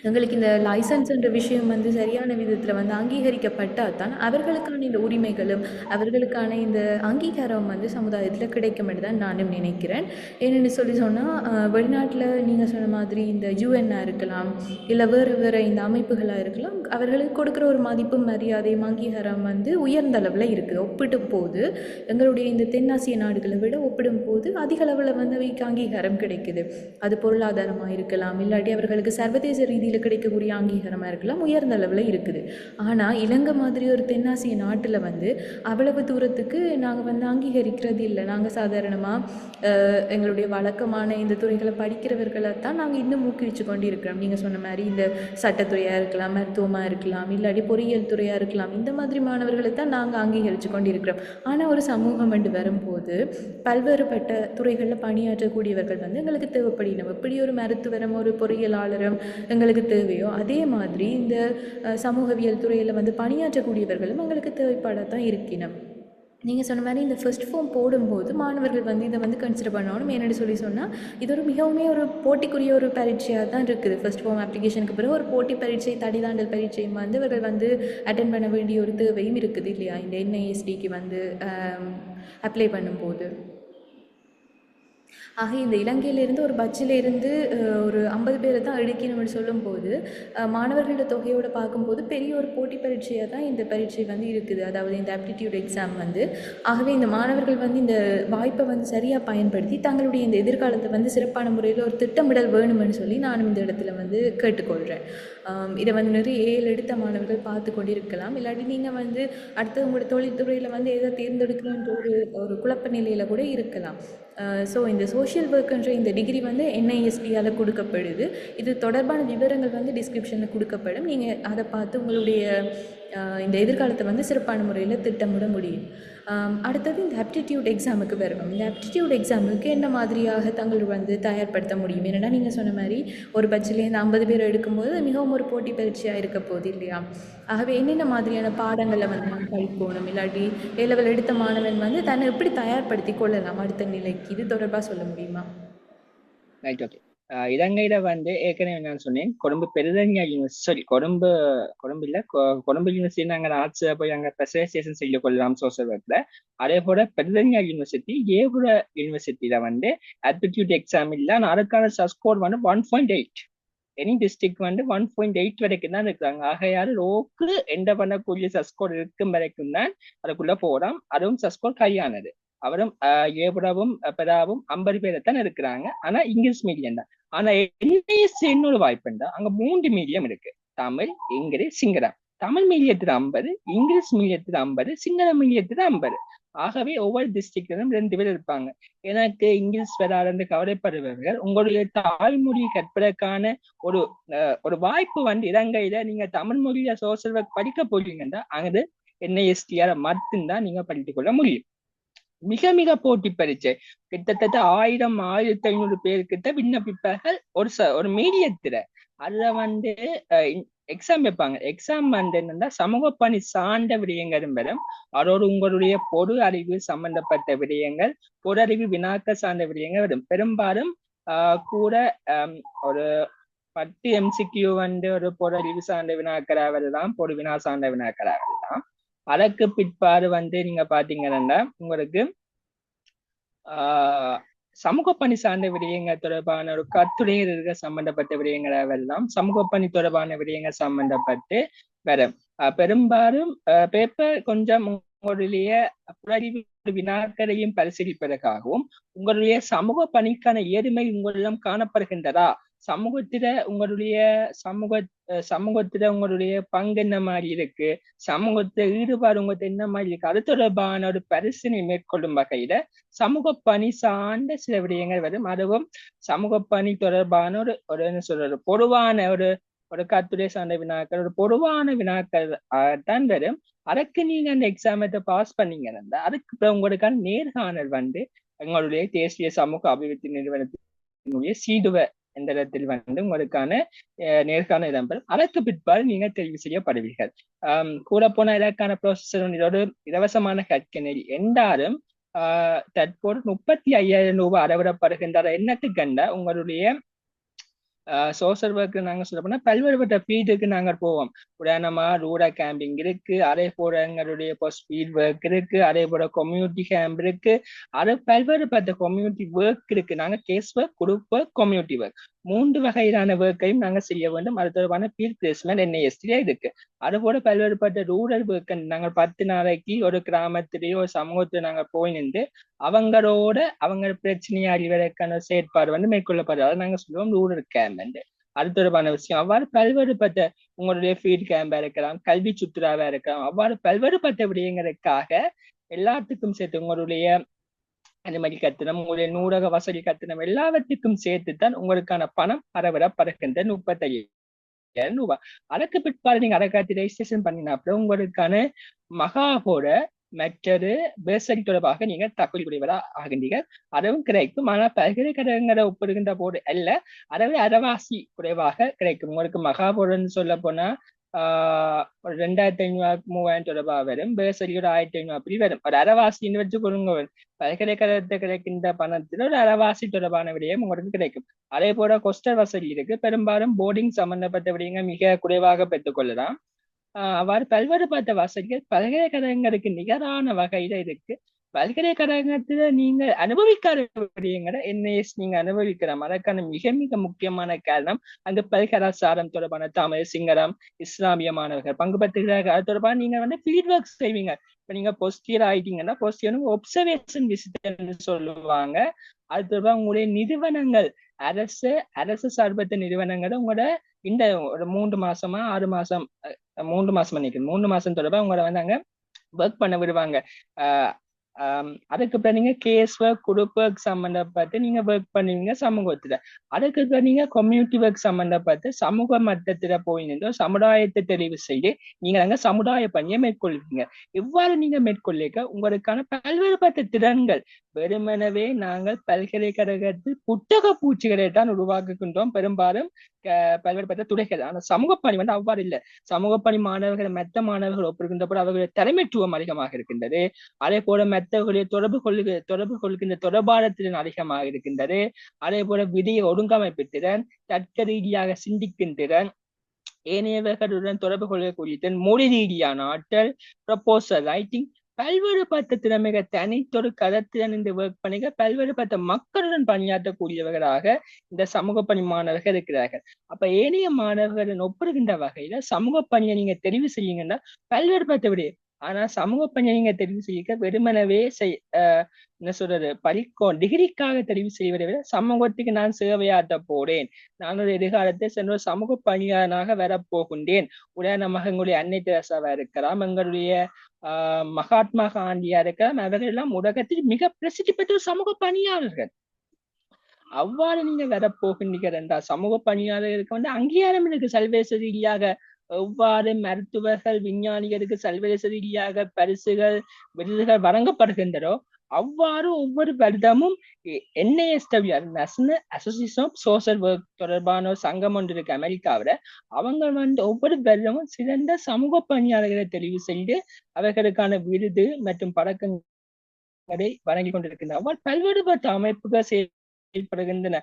Speaker 1: எங்களுக்கு இந்த லைசன்ஸ்ன்ற விஷயம் வந்து சரியான விதத்தில் வந்து அங்கீகரிக்கப்பட்டால் தான் அவர்களுக்கான இந்த உரிமைகளும் அவர்களுக்கான இந்த அங்கீகாரம் வந்து சமுதாயத்தில் கிடைக்கும் என்று தான் நானும் நினைக்கிறேன். ஏன்னு சொல்லி சொன்னால் வெளிநாட்டில் நீங்கள் சொன்ன மாதிரி இந்த யுஎன்னாக இருக்கலாம், இல்லை வேறு வேறு இந்த அமைப்புகளாக இருக்கலாம், அவர்களுக்கு கொடுக்குற ஒரு மதிப்பும் மரியாதையும் அங்கீகாரம் வந்து உயர்ந்த அளவில் இருக்குது. ஒப்பிடும் போது எங்களுடைய இந்த தென்னாசிய நாடுகளை விட ஒப்பிடும் போது அதிக அளவில் வந்து அவைக்கு அங்கீகாரம் கிடைக்குது. அது பொருளாதாரமாக இருக்கலாம், இல்லாட்டி அவர்களுக்கு சர்வதேச ரீதியில் கிடைக்கக்கூடிய அங்கீகாரமாக இருக்கலாம், உயர்ந்த அளவில் இருக்குது. ஆனால் இலங்கை மாதிரி ஒரு தென்னாசிய நாட்டில் வந்து அவ்வளவு தூரத்துக்கு நாங்கள் வந்து அங்கீகரிக்கிறது இல்லை. நாங்கள் சாதாரணமாக எங்களுடைய வழக்கமான இந்த துறைகளை படிக்கிறவர்களை தான் நாங்கள் இன்னும் ஊக்குவிச்சு கொண்டு இருக்கிறோம். நீங்கள் சொன்ன மாதிரி இந்த சட்டத்துறையாக இருக்கலாம், மருத்துவமாக இருக்கலாம், இல்லாட்டி பொறியியல் துறையாக இருக்கலாம், இந்த மாதிரி மாணவர்களை தான் நாங்கள் அங்கீகரித்து கொண்டு இருக்கிறோம். ஆனால் ஒரு சமூகம் என்று வரும்போது பல்வேறுபட்ட துறைகளில் பணியாற்றக்கூடியவர்கள் வந்து எங்களுக்கு தேவைப்படினோம். எப்படி ஒரு மருத்துவரும் ஒரு பொறியியலாளரும் எங்களுக்கு தேவையோ அதே மாதிரி இந்த சமூகவியல் துறையில் வந்து பணியாற்றக்கூடியவர்களும் எங்களுக்கு தேவைப்பாடாக இருக்கணும். நீங்கள் சொன்ன மாதிரி இந்த ஃபர்ஸ்ட் ஃபார்ம் போடும்போது மாணவர்கள் வந்து இதை வந்து கன்சிடர் பண்ணணும். என்னென்னு சொல்லி சொன்னால் இது ஒரு மிகவுமே ஒரு போட்டிக்குரிய ஒரு பரீட்சையாக தான் இருக்குது. ஃபர்ஸ்ட் ஃபார்ம் அப்ளிகேஷனுக்கு பிறகு ஒரு போட்டி பரீட்சை, தடிதாண்டல் பரீட்சையும் வந்து இவர்கள் வந்து அட்டென்ட் பண்ண வேண்டிய ஒரு தேவையும் இருக்குது இல்லையா, இந்த என்ஐஎஸ்டிக்கு வந்து அப்ளை பண்ணும்போது. ஆக இந்த இலங்கையிலேருந்து ஒரு பட்சிலேருந்து ஒரு 50 பேரை தான் எடுக்கணும்னு சொல்லும்போது மாணவர்களோட தொகையோடு பார்க்கும்போது பெரிய ஒரு போட்டி பரீட்சையாக தான் இந்த பரீட்சை வந்து இருக்குது, அதாவது இந்த ஆப்டிடியூட் எக்ஸாம் வந்து. ஆகவே இந்த மாணவர்கள் வந்து இந்த வாய்ப்பை வந்து சரியாக பயன்படுத்தி தங்களுடைய இந்த எதிர்காலத்தை வந்து சிறப்பான முறையில் ஒரு திட்டமிடல் வேணும்னு சொல்லி நானும் இந்த இடத்துல வந்து கேட்டுக்கொள்கிறேன். இதை வந்து நிறைய எடுத்த மாணவர்கள் பார்த்து கொண்டு இருக்கலாம், இல்லாட்டி நீங்கள் வந்து அடுத்து உங்களோட தொழில்துறையில் வந்து எதை தேர்ந்தெடுக்கணுன்ற ஒரு குழப்ப நிலையில் கூட இருக்கலாம். ஸோ இந்த சோஷியல் ஒர்க்குன்ற இந்த டிகிரி வந்து என்ஐஎஸ்டியால் கொடுக்கப்படுது. இது தொடர்பான விவரங்கள் வந்து டிஸ்கிரிப்ஷனில் கொடுக்கப்படும். நீங்கள் அதை பார்த்து உங்களுடைய இந்த எதிர்காலத்தை வந்து சிறப்பான முறையில் திட்டமிட முடியும். அடுத்தது இந்த ஆப்டிடியூட் எக்ஸாமுக்கு வரணும். இந்த ஆப்டிடியூட் எக்ஸாமுக்கு என்ன மாதிரியாக தங்கள் வந்து தயார்படுத்த முடியும்? ஏன்னா நீங்கள் சொன்ன மாதிரி ஒரு பட்சிலேருந்து 50 பேர் எடுக்கும்போது மிகவும் ஒரு போட்டி பரீட்சையாக இருக்க போகுது இல்லையா? ஆகவே என்னென்ன மாதிரியான பாடங்களை வந்து நம்ம படிக்கணும், இல்லாட்டி ஏ-லெவல் எடுத்த மாணவன் வந்து தன்னை எப்படி தயார்படுத்தி கொள்ளலாம் அடுத்த நிலைக்கு, இது தொடர்பாக சொல்ல முடியுமா?
Speaker 2: Right, okay. இலங்கையில வந்து ஏற்கனவே நான் சொன்னேன், கொழும்பு பெருதனியா யூனிவர்சிட்டி, கொழும்பு இல்ல கொழும்பு யூனிவர்சிட்டி நாங்கள் ஆர்ட்ஸ் போய் அங்கே ஸ்பெஷலைசேஷன் செய்து கொள்ளலாம் சோசியல் ஒர்க்ல. அதே போல பெருதனியா யூனிவர்சிட்டி, ஏபுர யூனிவர்சிட்டியில வந்து ஆப்டிடியூட் எக்ஸாம் இல்லை, ஆனால் அதுக்கான ஸ்கோர் வந்து 1.8. எனி டிஸ்ட்ரிக்ட் வந்து 1.8 வரைக்கும் தான் இருக்கிறாங்க. ஆகையால் லோக்கு எந்த பண்ணக்கூடிய சஸ்கோர் இருக்கும் வரைக்கும் தான் அதுக்குள்ள போகலாம். அதுவும் சஸ்கோர் கையானது. அவரும் ஏபுராவும் பெராவும் 50 பேரை தான் இருக்கிறாங்க. ஆனா இங்கிலீஷ் மீடியம் தான். ஆனா என்ஐஎஸ்டின்னு ஒரு வாய்ப்புண்டா, அங்க 3 மீடியம் இருக்கு, தமிழ், இங்கிலீஷ், சிங்களம். தமிழ் மீடியத்துல 50, இங்கிலீஷ் மீடியத்துல 50, சிங்கள மீடியத்துல 50. ஆகவே ஒவ்வொரு டிஸ்ட்ரிக்ட்லும் 2 பேர் இருப்பாங்க. எனக்கு இங்கிலீஷ் வராது கவலைப்படுபவர்கள் உங்களுடைய தாய்மொழி கற்பதற்கான ஒரு வாய்ப்பு வந்து இலங்கையில நீங்க தமிழ் மொழியில சோசியல் ஒர்க் படிக்க போறீங்கன்னா அங்கு என்ஐஎஸ்டிஆர் மட்டும்தான் நீங்க படித்துக் கொள்ள முடியும். மிக மிக போட்டி பரீட்சை, கிட்டத்தட்ட 1000-1500 பேர்கிட்ட விண்ணப்பிப்பார்கள் ஒரு மீடியத்துல. அதுல வந்து எக்ஸாம் வைப்பாங்க. எக்ஸாம் வந்து என்னன்னா சமூக பணி சார்ந்த விடயங்களும் வரும், அதோடு உங்களுடைய பொது அறிவு சம்பந்தப்பட்ட விடயங்கள், பொது அறிவு வினாக்க சார்ந்த விடயங்கள் வரும். பெரும்பாலும் கூட ஒரு 10 MCQ வந்து ஒரு பொது அறிவு சார்ந்த வினாக்களாக வரலாம், பொது வினா சார்ந்த வினாக்களாக வரலாம். அதற்கு பிற்பாடு வந்து நீங்க பாத்தீங்கன்னா உங்களுக்கு சமூக பணி சார்ந்த விடயங்கள் தொடர்பான ஒரு கட்டுரைகள் சம்பந்தப்பட்ட விடயங்களாக வரலாம், சமூக பணி தொடர்பான விடயங்கள் சம்பந்தப்பட்டு வரும். பெரும்பாலும் பேப்பர் கொஞ்சம் உங்களுடைய புலறிவு வினாக்களையும் பரிசீலிப்பதற்காகவும் உங்களுடைய சமூக பணிக்கான ஏழ்மை உங்களிடம் காணப்படுகின்றதா, சமூகத்தில உங்களுடைய சமூகத்துல உங்களுடைய பங்கு என்ன மாதிரி இருக்கு, சமூகத்துல ஈடுபாடு உங்களுக்கு என்ன மாதிரி இருக்கு, அது தொடர்பான ஒரு பரிசீலனை மேற்கொள்ளும் வகையில சமூக பணி சார்ந்த சில விடயங்கள் வரும். அதுவும் சமூக பணி தொடர்பான ஒரு என்ன சொல்றது பொதுவான ஒரு கட்டுரை சார்ந்த வினாக்கள், ஒரு பொதுவான வினாக்கள் தான் வரும். அதுக்கு நீங்க அந்த எக்ஸாமத்தை பாஸ் பண்ணீங்கன்னா அதுக்கு உங்களுக்கான நேர்காணல் வந்து எங்களுடைய தேசிய சமூக அபிவிருத்தி நிறுவனத்தினுடைய சீடுவ என்ற இடத்தில் வந்து உங்களுக்கான நேர்காணல் இடம்பெறும். அதற்கு பிற்பாடு நீங்க தெரிவு செய்யப்படுவீர்கள். கூட போன இதற்கான ப்ரோசஸர் இதோடு இலவசமான கற்கனரி என்றாலும் தற்போது 35,000 ரூபாய் அறவிடப்படுகின்ற எண்ணத்துக்கு கண்ட உங்களுடைய சோஷியல் ஒர்க் நாங்க சொல்ல போனா பல்வேறுபட்ட ஃபீல்டுக்கு நாங்க போவோம். உதாரணமா ரூரல் கேம்பிங் இருக்கு, அதே போல எங்களுடைய ஃபீல்ட் ஒர்க் இருக்கு, அதே போல கம்யூனிட்டி கேம்ப் இருக்கு, அது பல்வேறுபட்ட கம்யூனிட்டி ஒர்க் இருக்கு. நாங்க case work, group work, community work 3 வகையிலான ஒர்க்கையும் நாங்க செய்ய வேண்டும். அது தொடர்பான ஃபீல்ட் பிளேஸ்மெண்ட் NIST இருக்கு. அதுபோல பல்வேறுபட்ட ரூரல் ஒர்க் நாங்கள் 10 நாளைக்கு ஒரு கிராமத்திலேயோ ஒரு சமூகத்துல நாங்க போய் நின்று அவங்களோட அவங்க பிரச்சனையை அறிவதற்கான செயற்பாடு மேற்கொள்ளப்படுது. அதை நாங்க சொல்லுவோம் ரூரல் கேம்ப். அது தொடர்பான விஷயம். அவ்வாறு பல்வேறுபட்ட உங்களுடைய ஃபீல்ட் கேம்பா இருக்கலாம், கல்வி சுற்றுலாவா இருக்கலாம், அவ்வாறு பல்வேறுபட்ட விடயங்களுக்காக எல்லாத்துக்கும் சேர்த்து உங்களுடைய அனுமதி கட்டணம், உங்களுடைய நூலக வசதி கட்டணம் எல்லாவற்றுக்கும் சேர்த்துத்தான் உங்களுக்கான பணம் பரவிடப்படுகின்ற 35,000 ரூபாய். அதற்கு பிற்பாடு நீங்க அரசாங்கத்தை ரெஜிஸ்ட்ரேஷன் பண்ணினாப்புல உங்களுக்கான மகாபோட மற்றது பேசரி தொடர்பாக நீங்க தகவல் உடையவரா ஆகின்றீர்கள். அதுவும் கிடைக்கும். ஆனால் பல்கலைக்கழகங்களை ஒப்பிடுகின்ற போது அல்ல, அறவே அறவாசி குறைவாக கிடைக்கும். உங்களுக்கு மகாபோர்டுன்னு சொல்ல போனா ஒரு 2,500 3,000 தொடர்பாக வரும். பேசரி ஒரு 1,500 அப்படி வரும். ஒரு அறவாசின்னு வச்சு கொடுங்க. பல்கலைக்கழகத்தை கிடைக்கின்ற பணத்தில் ஒரு அறவாசி தொடர்பான விடயம் உங்களுக்கு கிடைக்கும். அதே போல கொஸ்டர் வசதி இருக்கு. பெரும்பாலும் போர்டிங் சம்பந்தப்பட்ட விடயங்கள் மிக குறைவாக பெற்றுக்கொள்ளலாம். அவ்வாறு பல்வேறுபட்ட வசதிகள் பல்கலைக்கழகங்களுக்கு நிகரான வகையில இருக்கு. பல்கலைக்கழகத்துல நீங்க அனுபவிக்காத விடயங்களை NIS நீங்க அனுபவிக்கலாம். அதற்கான மிக மிக முக்கியமான காரணம் அங்கு பல்கலாச்சாரம் தொடர்பான தமிழ், சிங்களம், இஸ்லாமிய மாணவர்கள் பங்கு பெற்றுகிறார்கள். அது தொடர்பான நீங்க ஃபீல்ட் ஒர்க் செய்வீங்க. இப்ப நீங்க போஸ்ட் இயர் ஆயிட்டீங்கன்னா போஸ்ட் இயர் ஒப்சர்வேஷன் விசிட்னு சொல்லுவாங்க. அது தொடர்பாக உங்களுடைய நிறுவனங்கள் அரசு சார்பற்ற நிறுவனங்களை உங்களோட இந்த ஒரு 3 மாசமா 6 மாசம் 3 மாசம் நினைக்கிறேன் 3 மாசம் தொடர்பா உங்களை அங்க ஒர்க் பண்ண விடுவாங்க. அதுக்கப்புறம் நீங்க கேஸ் ஒர்க், குரூப் ஒர்க் சம்பந்தப்பட்டு நீங்க ஒர்க் பண்ணுவீங்க சமூகத்துல. அதுக்கப்புறம் நீங்க கம்யூனிட்டி ஒர்க் சம்பந்தப்பட்டு சமூக மட்டத்துல போய் நின்று சமுதாயத்தை தெரிவு செய்து நீங்க அங்க சமுதாய பணியை மேற்கொள்வீங்க. இவ்வாறு நீங்க மேற்கொள்ளிக்க உங்களுக்கான பல்வேறுபட்ட திறன்கள் வெறுமெனவே நாங்கள் பல்கலைக்கழகத்தில் புத்தக பூச்சிகளை தான் உருவாக்குகின்றோம் பெரும்பாலும் பல்வேறுபட்ட துறைகள். ஆனா சமூக பணி அவ்வாறு இல்லை. சமூக பணி மாணவர்கள் மற்ற மாணவர்கள் ஒப்பிடுகின்ற போது அவர்களுடைய தலைமைத்துவம் அதிகமாக இருக்கின்றது. அதே போல மற்றவர்களுடைய தொடர்பு கொள்கின்ற தொடர்பாடத்திறன் அதிகமாக இருக்கின்றது. அதே போல விதியை ஒழுங்கமைப்பு திறன், தர்க்க ரீதியாக சிந்திக்கும் திறன், ஏனையவர்களுடன் தொடர்பு கொள்ளக்கூடிய திறன், மொழி ரீதியான ஆற்றல், ப்ரொபோசல் ரைட்டிங், பல்வேறுபட்ட திறமைகள் தனித்தொரு கருத்திறன் இந்த ஒர்க் பண்ணிக்க பல்வேறுபட்ட மக்களுடன் பணியாற்றக்கூடியவர்களாக இந்த சமூக பணி மாணவர்கள் இருக்கிறார்கள். அப்ப ஏனைய மாணவர்களுடன் ஒப்பிடுகின்ற வகையில சமூக பணியை நீங்க தெரிவு செய்யுங்கன்னா பல்வேறுபட்ட விட. ஆனா சமூக பணியை நீங்க தெரிவு செய்ய வெறுமனவே என்ன சொல்றது டிகிரிக்காக தெரிவு செய்வதை விட சமூகத்துக்கு நான் சேவையாற்ற போறேன், நான் ஒரு எதிர்காலத்தை சென்ற சமூக பணியாளனாக வரப்போகின்றேன். உதாரணமாக எங்களுடைய அன்னை தெரசாவா இருக்கலாம், எங்களுடைய மகாத்மா காந்தியா இருக்கலாம், அவர்கள் எல்லாம் உலகத்தில் மிக பிரசித்தி பெற்ற சமூக பணியாளர்கள். அவ்வாறு நீங்க வரப்போகின்றீர்கள் என்றால் சமூக பணியாளர்களுக்கு அங்கீகாரம் இருக்கு. சர்வதேச ரீதியாக எவ்வாறு மருத்துவர்கள், விஞ்ஞானிகளுக்கு சர்வதேச ரீதியாக பரிசுகள், விருதுகள் வழங்கப்படுகின்றனோ அவ்வாறு ஒவ்வொரு வருடமும் NASW national association of social work தொடர்பான ஒரு சங்கம் ஒன்று இருக்கு அமெரிக்காவில. அவங்க ஒவ்வொரு வருடமும் சிறந்த சமூக பணியாளர்களை தெரிவு செய்து அவர்களுக்கான விருது மற்றும் பதக்கங்களை வழங்கி கொண்டிருக்கின்றன. அவ்வாறு பல்வேறுபட்ட அமைப்புகள் செயல்படுகின்றன.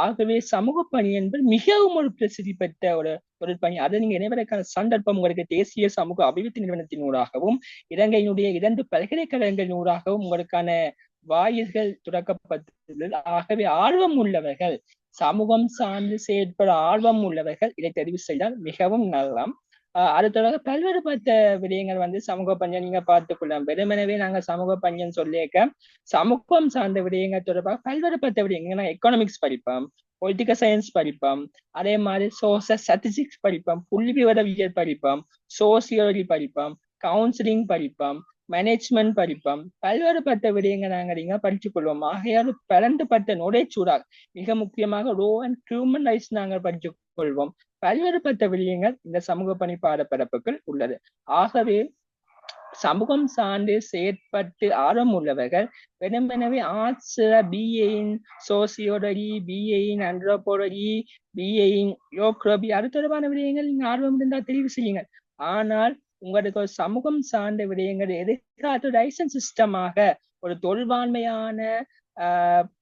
Speaker 2: ஆகவே சமூக பணி என்பது மிகவும் ஒரு பிரசித்தி பெற்ற ஒரு பணி. அதை நீங்க இணைவதற்கான சந்தர்ப்பம் உங்களுக்கு தேசிய சமூக அபிவிருத்தி நிறுவனத்தின் ஊடாகவும் இலங்கையினுடைய 2 பல்கலைக்கழகங்களின் ஊடாகவும் உங்களுக்கான வாயில்கள் துறக்கப்பட்டுள்ளது. ஆகவே ஆர்வம் உள்ளவர்கள், சமூகம் சார்ந்து செயற்பட ஆர்வம் உள்ளவர்கள் இதை தெரிவு செய்தால் மிகவும் நல்லம். அடுத்ததாக பல்வேறுபட்ட விடயங்கள் சமூக பணியை நீங்க பார்த்துக்கொள்ளலாம். வெறுமனவே நாங்க சமூக பணின்னு சொல்லியிருக்க சமூகம் சார்ந்த விடயங்கள் தொடர்பாக பல்வேறுபட்ட விடயங்கள் எக்கனாமிக்ஸ் படிப்போம், பொலிட்டிக்கல் சயின்ஸ் படிப்போம், அதே மாதிரி சோசியல் ஸ்டாட்டிஸ்டிக்ஸ் படிப்போம், புள்ளி விவரவியல் படிப்போம், சோசியாலஜி படிப்போம், கவுன்சிலிங் படிப்போம், மேனேஜ்மெண்ட் படிப்போம், பல்வேறுபட்ட விடயங்கள் நாங்க படித்துக் கொள்வோம். ஆகையால் பலந்துபட்ட நுழைச்சூடாக மிக முக்கியமாக லோ அண்ட் ஹியூமன் ரைட்ஸ் நாங்கள் படித்துக் கொள்வோம். பல்வேறுபட்ட விடயங்கள் இந்த சமூக பணி பாடப்பரப்புகள் உள்ளது. ஆகவே சமூகம் சார்ந்து செயற்பட்டு ஆர்வம் உள்ளவர்கள் வெறுமெனவே ஆர்ட்ஸ், BA இன் சோசியோலஜி, BA இன் ஆந்த்ரோபாலஜி, BA இன் ஜியோகிராபி அது தொடர்பான விடயங்கள் நீங்க ஆர்வம் இருந்தால் தெரிவு செய்யுங்கள். ஆனால் உங்களுக்கு ஒரு சமூகம் சார்ந்த விடயங்கள் எதிர்காலத்து லைசன்ஸ் சிஸ்டமாக ஒரு தொழில்வாண்மையான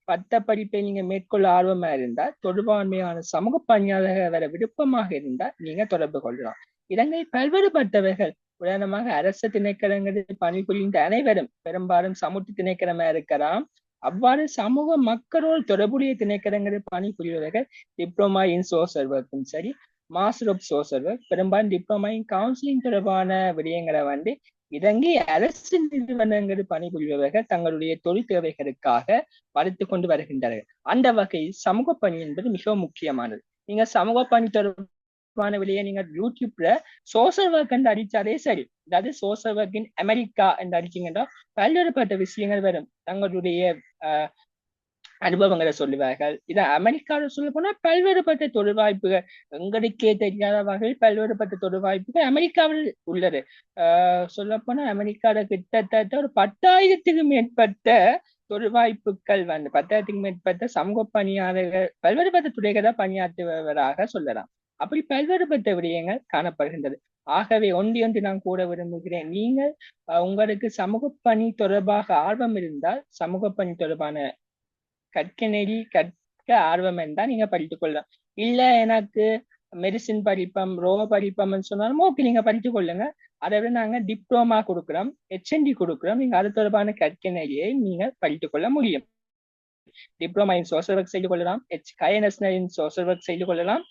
Speaker 2: பட்ட படிப்பை நீங்க மேற்கொள்ள ஆர்வமா இருந்தால், தொடர்பாண்மையான சமூக பணியாளர்கள் வர விருப்பமாக இருந்தால் நீங்க தொடர்பு கொள்ளலாம். இலங்கை பல்வேறுபட்டவர்கள், உதாரணமாக அரசு திணைக்களங்களில் பணிபுரிந்த அனைவரும் பெரும்பாலும் சமூக திணைக்களமா இருக்கலாம். அவ்வாறு சமூக மக்களோடு தொடர்புடைய திணைக்களங்களில் பணிபுரிவர்கள் டிப்ளமா இன் சோஷியல் ஒர்க்கும் சரி, மாஸ்டர் ஆஃப் சோஷியல் ஒர்க், பெரும்பாலும் டிப்ளமா இன் கவுன்சிலிங் தொடர்பான விடயங்களை இலங்கை அரசு நிறுவனங்களில் பணிபுரிபவர்கள் தங்களுடைய தொழில் தேவைகளுக்காக வளர்த்து கொண்டு வருகின்றனர். அந்த வகையில் சமூக பணி என்பது மிகவும் முக்கியமானது. நீங்க சமூக பணி தொடர்பான விலையை நீங்க யூடியூப்ல சோஷியல் ஒர்க் என்று அடிச்சாலே சரி, அதாவது சோஷியல் ஒர்க் இன் அமெரிக்கா என்று அடிச்சீங்கன்னா பல்வேறுபட்ட விஷயங்கள் வரும். தங்களுடைய அனுபவங்களை சொல்லுவார்கள். இதை அமெரிக்காவில் சொல்ல போனா பல்வேறுபட்ட தொழில் வாய்ப்புகள், எங்களுக்கே தெரியாத வகையில் பல்வேறுபட்ட தொழில் வாய்ப்புகள் அமெரிக்காவில் உள்ளது. சொல்ல போனா அமெரிக்காவில் கிட்டத்தட்ட ஒரு 10,000க்கும் மேற்பட்ட தொழில் வாய்ப்புகள் 10,000க்கும் மேற்பட்ட சமூக பணியாளர்கள் பல்வேறுபட்ட துறைகளை பணியாற்றுபவராக சொல்லலாம். அப்படி பல்வேறுபட்ட விடயங்கள் காணப்படுகின்றது. ஆகவே ஒன்று நான் கூட விரும்புகிறேன், நீங்கள் உங்களுக்கு சமூக பணி தொடர்பாக ஆர்வம் இருந்தால் சமூக பணி தொடர்பான கற்க ஆர்வம் இருந்தால் நீங்க படித்துக் கொள்ளலாம். இல்ல எனக்கு மெடிசின் படிப்பம் படிப்பம்னு சொன்னாலும் ஓகே, நீங்க படித்துக் கொள்ளுங்க. அதை விட நாங்க டிப்ளோமா கொடுக்குறோம், HND கொடுக்குறோம். நீங்க அது தொடர்பான கற்கனையை நீங்க படித்துக் கொள்ள முடியும். டிப்ளமா இன் சோஷியல் ஒர்க் செய்து கொள்ளலாம், இன் சோஷியல் ஒர்க் செய்து கொள்ளலாம்.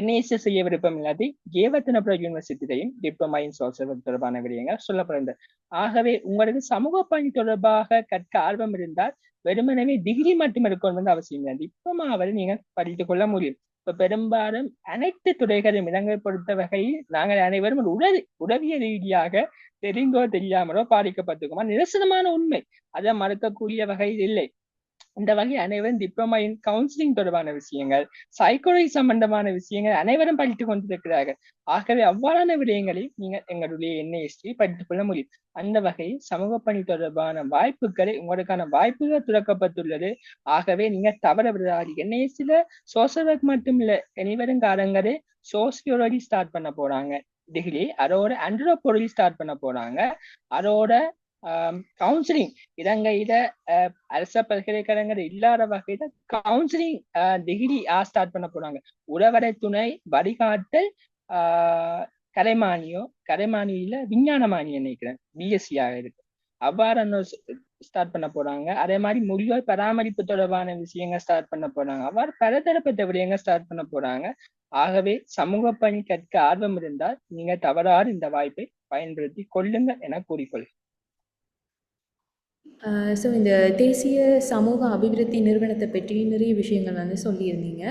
Speaker 2: NSS செய்ய விருப்பம் இல்லாது ஜேவர்தனபுர யூனிவர்சிட்டியிலையும் டிப்ளமா இன் சோஷியல் ஒர்க் தொடர்பான விடயங்கள் சொல்லப்படுகிறது. ஆகவே உங்களுக்கு சமூக பணி தொடர்பாக கற்க ஆர்வம் இருந்தால் வெறுமனவே டிகிரி மட்டும் இருக்கணும் அவசியம் இல்லை, டிப்ளமாவை நீங்க படித்துக் கொள்ள முடியும். இப்ப பெரும்பாலும் அனைத்து துறைகளும் இலங்கை பொறுத்த வகையில் நாங்கள் அனைவரும் ஒரு உளவியல் ரீதியாக தெரிந்தோ தெரியாமலோ பாதிக்கப்பட்டிருக்கோமா நிரசனமான உண்மை, அதை மறுக்கக்கூடிய வகையில் இல்லை. இந்த வகை அனைவரும் டிப்ளமா இன் கவுன்சிலிங் தொடர்பான விஷயங்கள், சைக்காலஜி சம்பந்தமான விஷயங்கள் அனைவரும் படித்துக் கொண்டிருக்கிறார்கள். ஆகவே அவ்வாறான விடயங்களை நீங்க எங்களுடைய NIST படித்துக் கொள்ள முடியும். அந்த வகையில் சமூக பணி தொடர்பான வாய்ப்புகளை உங்களுக்கான வாய்ப்புகள் திறக்கப்பட்டுள்ளது. ஆகவே நீங்க தவற விடாது. NISTல சோஷியல் ஒர்க் மட்டும் இல்ல, இனிவரும் காலங்களே சோசியோலஜி ஸ்டார்ட் பண்ண போறாங்க டிகிரி, அதோட ஆந்த்ரோபாலஜி ஸ்டார்ட் பண்ண போறாங்க, அதோட கவுன்சிலிங் இலங்கையில அரச பல்கலைக்கழகங்கள் இல்லாத வகையில கவுன்சிலிங் டிகிரி ஸ்டார்ட் பண்ண போறாங்க. உறவடை துணை வழிகாட்டல் கலைமானியில விஞ்ஞானமானி நினைக்கிறேன் BSc இருக்கு, அவ்வாறு ஸ்டார்ட் பண்ண போறாங்க. அதே மாதிரி மொழியோர் பராமரிப்பு தொடர்பான விஷயங்கள் ஸ்டார்ட் பண்ண போறாங்க. அவ்வாறு பலதரப்பட்ட விடயங்கள் ஸ்டார்ட் பண்ண போறாங்க. ஆகவே சமூக பணி கற்க ஆர்வம் இருந்தால் நீங்க தவறாது இந்த வாய்ப்பை பயன்படுத்தி கொள்ளுங்க என கூறிக்கொள்கிறேன்.
Speaker 1: ஸோ இந்த தேசிய சமூக அபிவிருத்தி நிறுவனத்தை பற்றி நிறைய விஷயங்கள் வந்து சொல்லியிருந்தீங்க.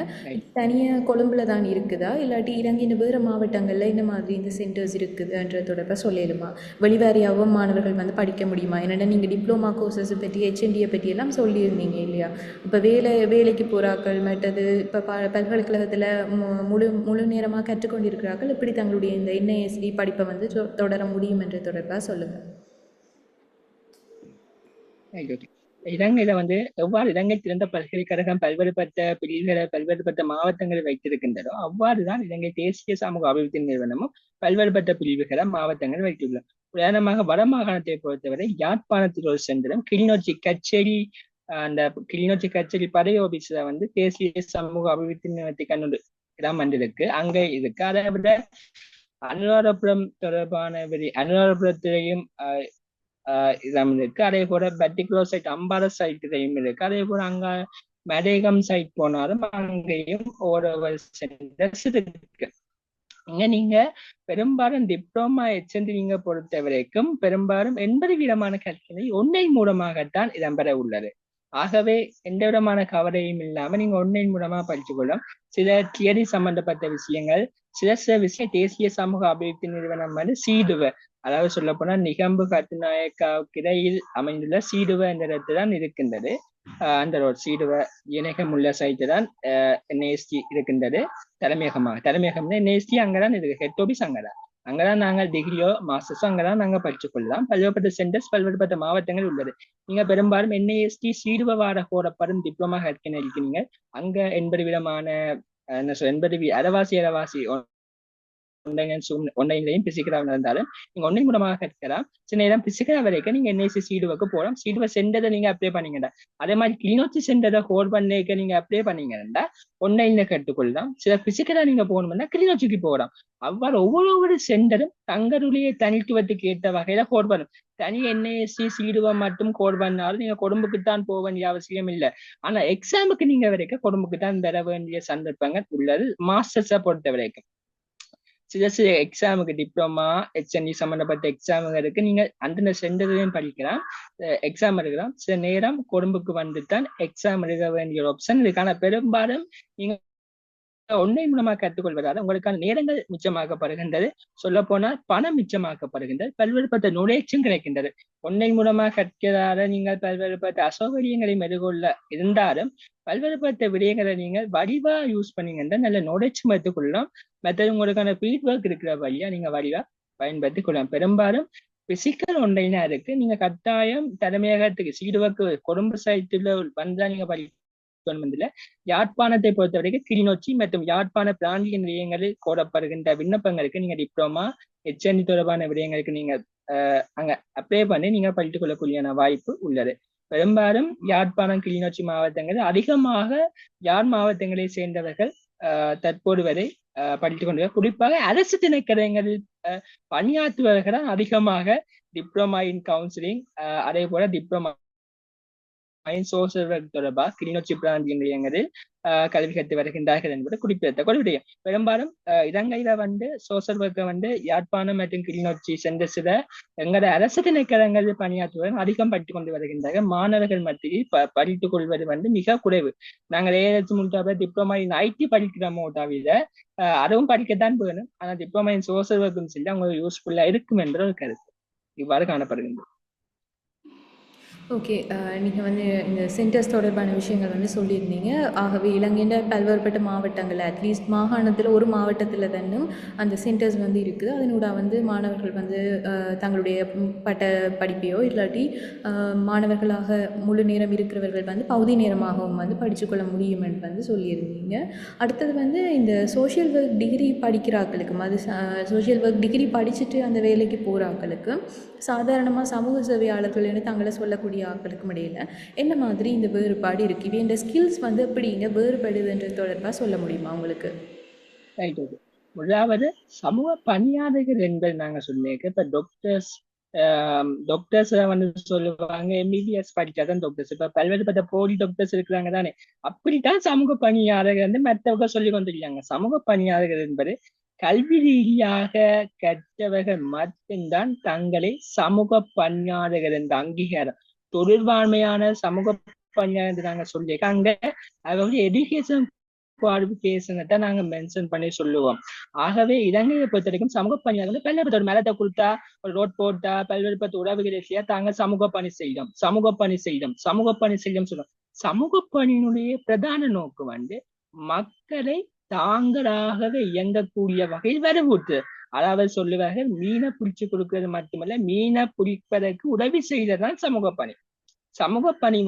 Speaker 1: தனியாக கொழும்புல தான் இருக்குதா, இல்லாட்டி இலங்கையின் வேறு மாவட்டங்களில் இந்த மாதிரி இந்த சென்டர்ஸ் இருக்குதுன்ற தொடர்பாக சொல்லிடுமா? வெளிவாரியாகவும் மாணவர்கள் வந்து படிக்க முடியுமா? என்னென்னா நீங்கள் டிப்ளமா கோர்சஸ் பற்றி HNDயை பற்றி எல்லாம் சொல்லியிருந்தீங்க இல்லையா? இப்போ வேலைக்கு போகிறார்கள், மற்றது இப்போ பல்கலைக்கழகத்தில் முழு நேரமாக கற்றுக்கொண்டிருக்கிறார்கள், இப்படி தங்களுடைய இந்த NIST படிப்பை வந்து தொடர முடியும் என்ற தொடர்பாக சொல்லுங்கள்.
Speaker 2: இலங்கையில எவ்வாறு இலங்கை திறந்த பல்கலைக்கழகம் பல்வேறுபட்ட பிரிவுகளை பல்வேறுபட்ட மாவட்டங்களை வைத்திருக்கின்றதோ அவ்வாறுதான் இலங்கை தேசிய சமூக அபிவிருத்தி நிறுவனமும் பல்வேறுபட்ட பிரிவுகளை மாவட்டங்கள் வைத்துள்ளோம். உதாரணமாக வடமாகாணத்தை பொறுத்தவரை யாழ்ப்பாணத்தில் ஒரு சென்றும் கிளிநொச்சி கச்சேரி, அந்த கிளிநொச்சி கச்சேரி படை ஆபீஸ்ல தேசிய சமூக அபிவிருத்தி நிறுவனத்துக்கு இடம் இருக்கு, அங்க இருக்கு. அதை விட அனுராதபுரம் தொடர்பான அனுராதபுரத்திலையும் இருக்கு. அதே போல பர்டிகுலர் சைட் அம்பார சைட்லையும் இருக்கு. அதே போல அங்க மடேகம் சைட் போனாலும் அங்கேயும் ஒரு சென்டர்ஸ் இருக்கு. இங்க நீங்க பெரும்பாலும் டிப்ளமா HND நீங்க பொறுத்த வரைக்கும் பெரும்பாலும் 80% கல்வி ஒன்லைன் மூலமாகத்தான் இடம்பெற உள்ளது. ஆகவே எந்த விதமான கவலையும் இல்லாம நீங்க ஒன்லைன் மூலமா படிச்சுக்கொள்ளும். சில தியரி சம்பந்தப்பட்ட விஷயங்கள், சில விஷயம் தேசிய சமூக அபிவிருத்தி நிறுவனம் சீடுவ, அதாவது சொல்ல போனா நிகம்பு கட்டுநாயக்காவுக்கு இடையில் அமைந்துள்ள சீடுவ என்ற இடத்துல தான் இருக்கின்றது. அந்த ஒரு சீடுவ இணைகமுள்ள சைட்டு தான் NIST இருக்கின்றது. தலைமையகம்னா NIST அங்கதான் இருக்கு, ஹெட் ஆபீஸ் அங்கதான் நாங்கள் டிகிரியோ மாஸ்டர்ஸோ அங்கதான் நாங்க படிச்சு கொள்ளலாம். பல்வேறுபட்ட சென்டர்ஸ் பல்வேறுபட்ட மாவட்டங்கள் உள்ளது. நீங்க பெரும்பாலும் NIST சீடுவ வார போடப்படும் டிப்ளமா கற்கன இருக்கீங்க. அங்க 80% அரவாசி ஒன்லைன்லையும் பிசிக்கலாக இருந்தாலும் நீங்க ஒன்லைன் மூலமாக கற்கலாம். சில நேரம் பிசிக்கலா வரைக்கும் நீங்க என்ஐசி சீடுவுக்கு போகலாம். சீடுவை சென்றதை நீங்க அப்ளை பண்ணீங்கன்னா, அதே மாதிரி கிளிநொச்சி சென்றதை ஹோல்ட் பண்ணிக்க நீங்க அப்ளை பண்ணீங்கன்னா ஒன்லைன்ல கற்றுக்கொள்ளலாம். சில பிசிக்கலா நீங்க போகணும்னா கிளிநொச்சிக்கு போகலாம். அவ்வாறு ஒவ்வொரு சென்டரும் தங்களுடைய தனித்துவத்துக்கு ஏற்ற வகையில கோட் பண்ணும். தனி என்ஐஎஸ்சி சீடுவம் மட்டும் கோட் பண்ணாலும் நீங்க கொழும்புக்கு தான் போக வேண்டிய அவசியம் இல்லை. ஆனா எக்ஸாமுக்கு நீங்க வரைக்கும் கொழும்புக்கு தான் தர வேண்டிய சந்தர்ப்பங்கள் உள்ளது மாஸ்டர்ஸை பொறுத்த வரைக்கும். சில எக்ஸாமுக்கு டிப்ளமா ஹெச்என்டி சம்பந்தப்பட்ட எக்ஸாமுகளுக்கு நீங்க அந்த சென்டர்லையும் படிக்கலாம், எக்ஸாம் எழுதலாம். சில நேரம் கொழும்புக்கு வந்துதான் எக்ஸாம் எழுத வேண்டிய ஒரு ஆப்ஷன் இதுக்கான பெரும்பாலும் நீங்க ஒன்லைன் மூலமா கற்றுக்கொள்வதால் உங்களுக்கான நேரங்கள் மிச்சமாக்கப்படுகின்றது. சொல்ல போனால் பணம் மிச்சமாக்கப்படுகின்றது. பல்வேறுபட்ட நுழைச்சும் கிடைக்கின்றது. ஒன்லைன் மூலமாக கற்கிறதால நீங்கள் பல்வேறுபட்ட அசௌகரியங்களை எதிர்கொள்ள இருந்தாலும் பல்வேறுபட்ட விடயங்களை நீங்கள் வடிவா யூஸ் பண்ணீங்கன்னா நல்ல நுழைச்சும் எடுத்துக்கொள்ளலாம். மற்றது உங்களுக்கான ஃபீட்பேக் இருக்கிற வழியா நீங்க வடிவா பயன்படுத்திக் கொள்ளலாம். பெரும்பாலும் பிசிக்கல் ஒன்லைனா இருக்கு. நீங்க கட்டாயம் தலைமையகத்துக்கு சீடுவக்கு கொழும்பு சைத்துல வந்தா நீங்க படிக்கணும். யாழ்ப்பாணத்தை பொறுத்த வரைக்கும் கிளிநொச்சி மற்றும் யாழ்ப்பாண பிராந்திய நிலையங்களில் கோரப்படுகின்ற விண்ணப்பங்களுக்கு நீங்க டிப்ளமா ஹெச்என்டி தொடர்பான விடயங்களுக்கு நீங்க அங்க அப்ளை பண்ணி நீங்க படித்துக் கொள்ளக்கூடிய வாய்ப்பு உள்ளது. பெரும்பாலும் யாழ்ப்பாணம் கிளிநொச்சி மாவட்டங்களில் அதிகமாக யாழ் மாவட்டங்களை சேர்ந்தவர்கள் தற்போது வரை படித்துக் கொண்டு குறிப்பாக அரசு திணைக்களங்களில் பணியாற்றுவர்கள் அதிகமாக டிப்ளமா இன் கவுன்சிலிங் அதே போல டிப்ளமா சோசியல் ஒர்க் தொடர்பாக கிளிநொச்சி பிராந்திய நிலையங்களில் கல்வி கற்று வருகின்றார்கள் என்பது குறிப்பிடத்தக்க ஒரு விடயம். பெரும்பாலும் இலங்கையில சோசியல் ஒர்க்கை யாழ்ப்பாணம் மற்றும் கிளிநொச்சி சென்ற சில எங்களோட அரசு திணைக்களங்களில் பணியாற்றுவதன் அதிகம் படித்துக் கொண்டு வருகின்றார்கள். மாணவர்கள் மத்தியில் படித்துக் கொள்வது மிக குறைவு. நாங்கள் ஏழு டிப்ளமா இன் ஐடி படிக்கிறோமோ தவிர அதுவும் படிக்கத்தான் போகணும். ஆனா டிப்ளமா இன் சோசியல் ஒர்க்கும் சொல்லி அவங்களுக்கு யூஸ்ஃபுல்லா இருக்கும் என்ற ஒரு கருத்து இவ்வாறு காணப்படுகின்றது.
Speaker 1: ஓகே, நீங்கள் இந்த சென்டர்ஸ் தொடர்பான விஷயங்கள் சொல்லியிருந்தீங்க. ஆகவே இலங்கையின் பல்வேறுபட்ட மாவட்டங்கள் அட்லீஸ்ட் மாகாணத்தில் ஒரு மாவட்டத்தில் தானும் அந்த சென்டர்ஸ் இருக்குது. அதனோட மாணவர்கள் தங்களுடைய பட்ட படிப்பையோ இல்லாட்டி மாணவர்களாக முழு நேரம் இருக்கிறவர்கள் பகுதி நேரமாகவும் படிச்சுக்கொள்ள முடியும் என்று சொல்லியிருந்தீங்க. அடுத்தது இந்த சோஷியல் ஒர்க் டிகிரி படிக்கிறாக்களுக்கும் அது சோஷியல் ஒர்க் டிகிரி படிச்சுட்டு அந்த வேலைக்கு போகிறாக்களுக்கு சாதாரணமாக சமூக சேவையாளர்கள்னு தங்களை சொல்லக்கூடிய ஆக்களுக்கும் இடையில் என்ன மாதிரி இந்த வேறுபாடு இருக்குது? இவை இந்த ஸ்கில்ஸ் எப்படி இங்கே வேறுபடுதுன்ற தொடர்பாக சொல்ல முடியுமா உங்களுக்கு?
Speaker 2: ரைட். ஓகே, முதலாவது சமூக பணியாளர்கள் என்பது நாங்கள் சொல்லியிருக்கோம். இப்போ டாக்டர்ஸ் சொல்லுவாங்க எம்பிபிஎஸ் படிச்சாதான் டாக்டர்ஸ். இப்ப பல்வேறுபட்ட போலி டாக்டர்ஸ் இருக்கிறாங்க தானே, அப்படித்தான் சமூக பணியாளர்கள் மற்றவங்க சொல்லி கொண்டிருக்காங்க. சமூக பணியாளர்கள் என்பது கல்வி ரீதியாக கற்றவர்கள் மட்டும்தான் தங்களை சமூக பணியாளர்கள் என்ற அங்கீகாரம் தொழில்வாண்மையான சமூக பணியாளர் நாங்க சொல்லியிருக்கோம். அங்க அதாவது எஜுகேஷன் குவாலிபிகேஷனை தான் நாங்க மென்ஷன் பண்ணி சொல்லுவோம். ஆகவே இலங்கையை பொறுத்த வரைக்கும் சமூக பணியாளர்கள் பல்வேறுபட்ட ஒரு மலத்தை கொடுத்தா ஒரு ரோட் போட்டா பல்வேறுபட்ட உறவுகளை செய்ய தாங்க சமூக பணி செய்யும் சொல்லுவோம். சமூக பணியினுடைய பிரதான நோக்கு மக்களை தாங்களாகவே இயங்கக்கூடிய வகையில் வரவுற்று, அதாவது சொல்லுவார்கள் மீனை பிடிச்சு கொடுக்கிறது மட்டுமல்ல மீனை பிடிப்பதற்கு உதவி செய்ததான் சமூக பணி. சமூக பணி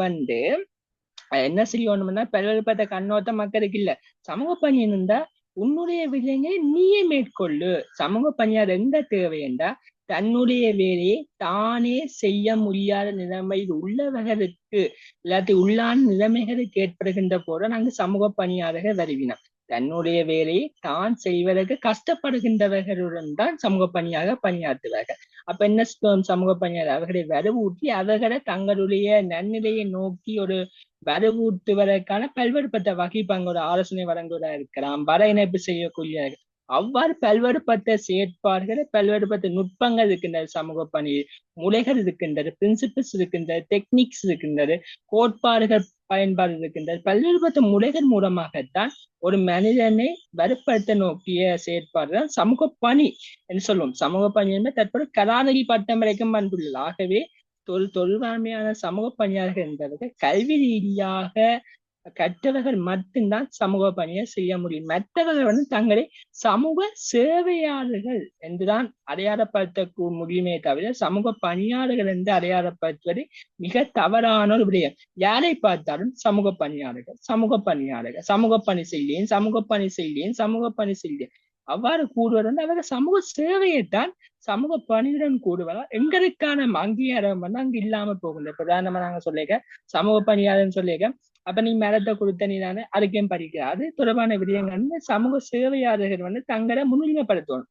Speaker 2: என்ன செய்யணும்னா பல்வேறுபட்ட கண்ணோட்டம் மக்களுக்கு இல்ல. சமூக பணி இருந்தா உன்னுடைய விலையை நீயே மேற்கொள்ளு. சமூக பணியார் எந்த தேவை என்றா தன்னுடைய வேலையை தானே செய்ய முடியாத நிலைமையில் உள்ளவர்களுக்கு இல்லாட்டி உள்ளான நிலைமைகளுக்கு ஏற்படுகின்ற போது நாங்கள் சமூக பணியாளர்கள் வருவினோம். தன்னுடைய வேலையை தான் செய்வதற்கு கஷ்டப்படுகின்றவர்களுடன் தான் சமூக பணியாக பணியாற்றுவார்கள். அப்ப என்ன சமூக பணியாளர் அவர்களை வரவூட்டி அவர்களை தங்களுடைய நன்னிலையை நோக்கி ஒரு வரவூட்டுவதற்கான பல்வேறுபட்ட வகைப்பாங்களோட ஆலோசனை வழங்குவதா இருக்கலாம், வர இணைப்பு செய்யக்கூடிய அவ்வாறு பல்வேறுபட்ட செயற்பாடுகள் பல்வேறுபட்ட நுட்பங்கள் இருக்கின்றது. சமூக பணி முறைகள் இருக்கின்றது, பிரின்சிபிள்ஸ் இருக்கின்றது, டெக்னிக்ஸ் இருக்கின்றது, கோட்பாடுகள் பயன்பாடு இருக்கின்றது. பல்வேறுபட்ட முறைகள் மூலமாகத்தான் ஒரு மனிதனை வலுப்படுத்த நோக்கிய செயற்பாடுதான் சமூக பணி என்று சொல்லுவோம். சமூக பணி என்பது தற்போது கலாநிதி பட்டம் வரைக்கும் வந்துள்ளது. ஆகவே தொழில்வாண்மையான சமூக பணியாளர்கள் என்பவர்கள் கல்வி ரீதியாக கற்றவர்கள் மட்டும்தான் சமூக பணியை செய்ய முடியும். மற்றவர்கள் தங்களை சமூக சேவையாளர்கள் என்றுதான் அடையாளப்படுத்த முடியுமே தவிர சமூக பணியாளர்கள் என்று அடையாளப்படுத்துவது மிக தவறான ஒரு விடயம். யாரை பார்த்தாலும் சமூக பணியாளர்கள் சமூக பணி செய்யலேன். அவ்வாறு கூறுவது வந்து அவர்கள் சமூக சேவையைத்தான் சமூக பணியுடன் கூடுவதா எங்களுக்கான அங்கீகாரம் வந்து அங்க இல்லாம போகுது. பிரதானமா நாங்க சொல்லிக்க சமூக பணியாளர்னு சொல்லிக்க அப்ப நீ மரத்தை கொடுத்த நீ தானே அதுக்கேம் படிக்கிற அது தொடர்பான விடயங்கள் வந்து சமூக சேவையாளர்கள் வந்து தங்களை முன்னுரிமைப்படுத்தணும்.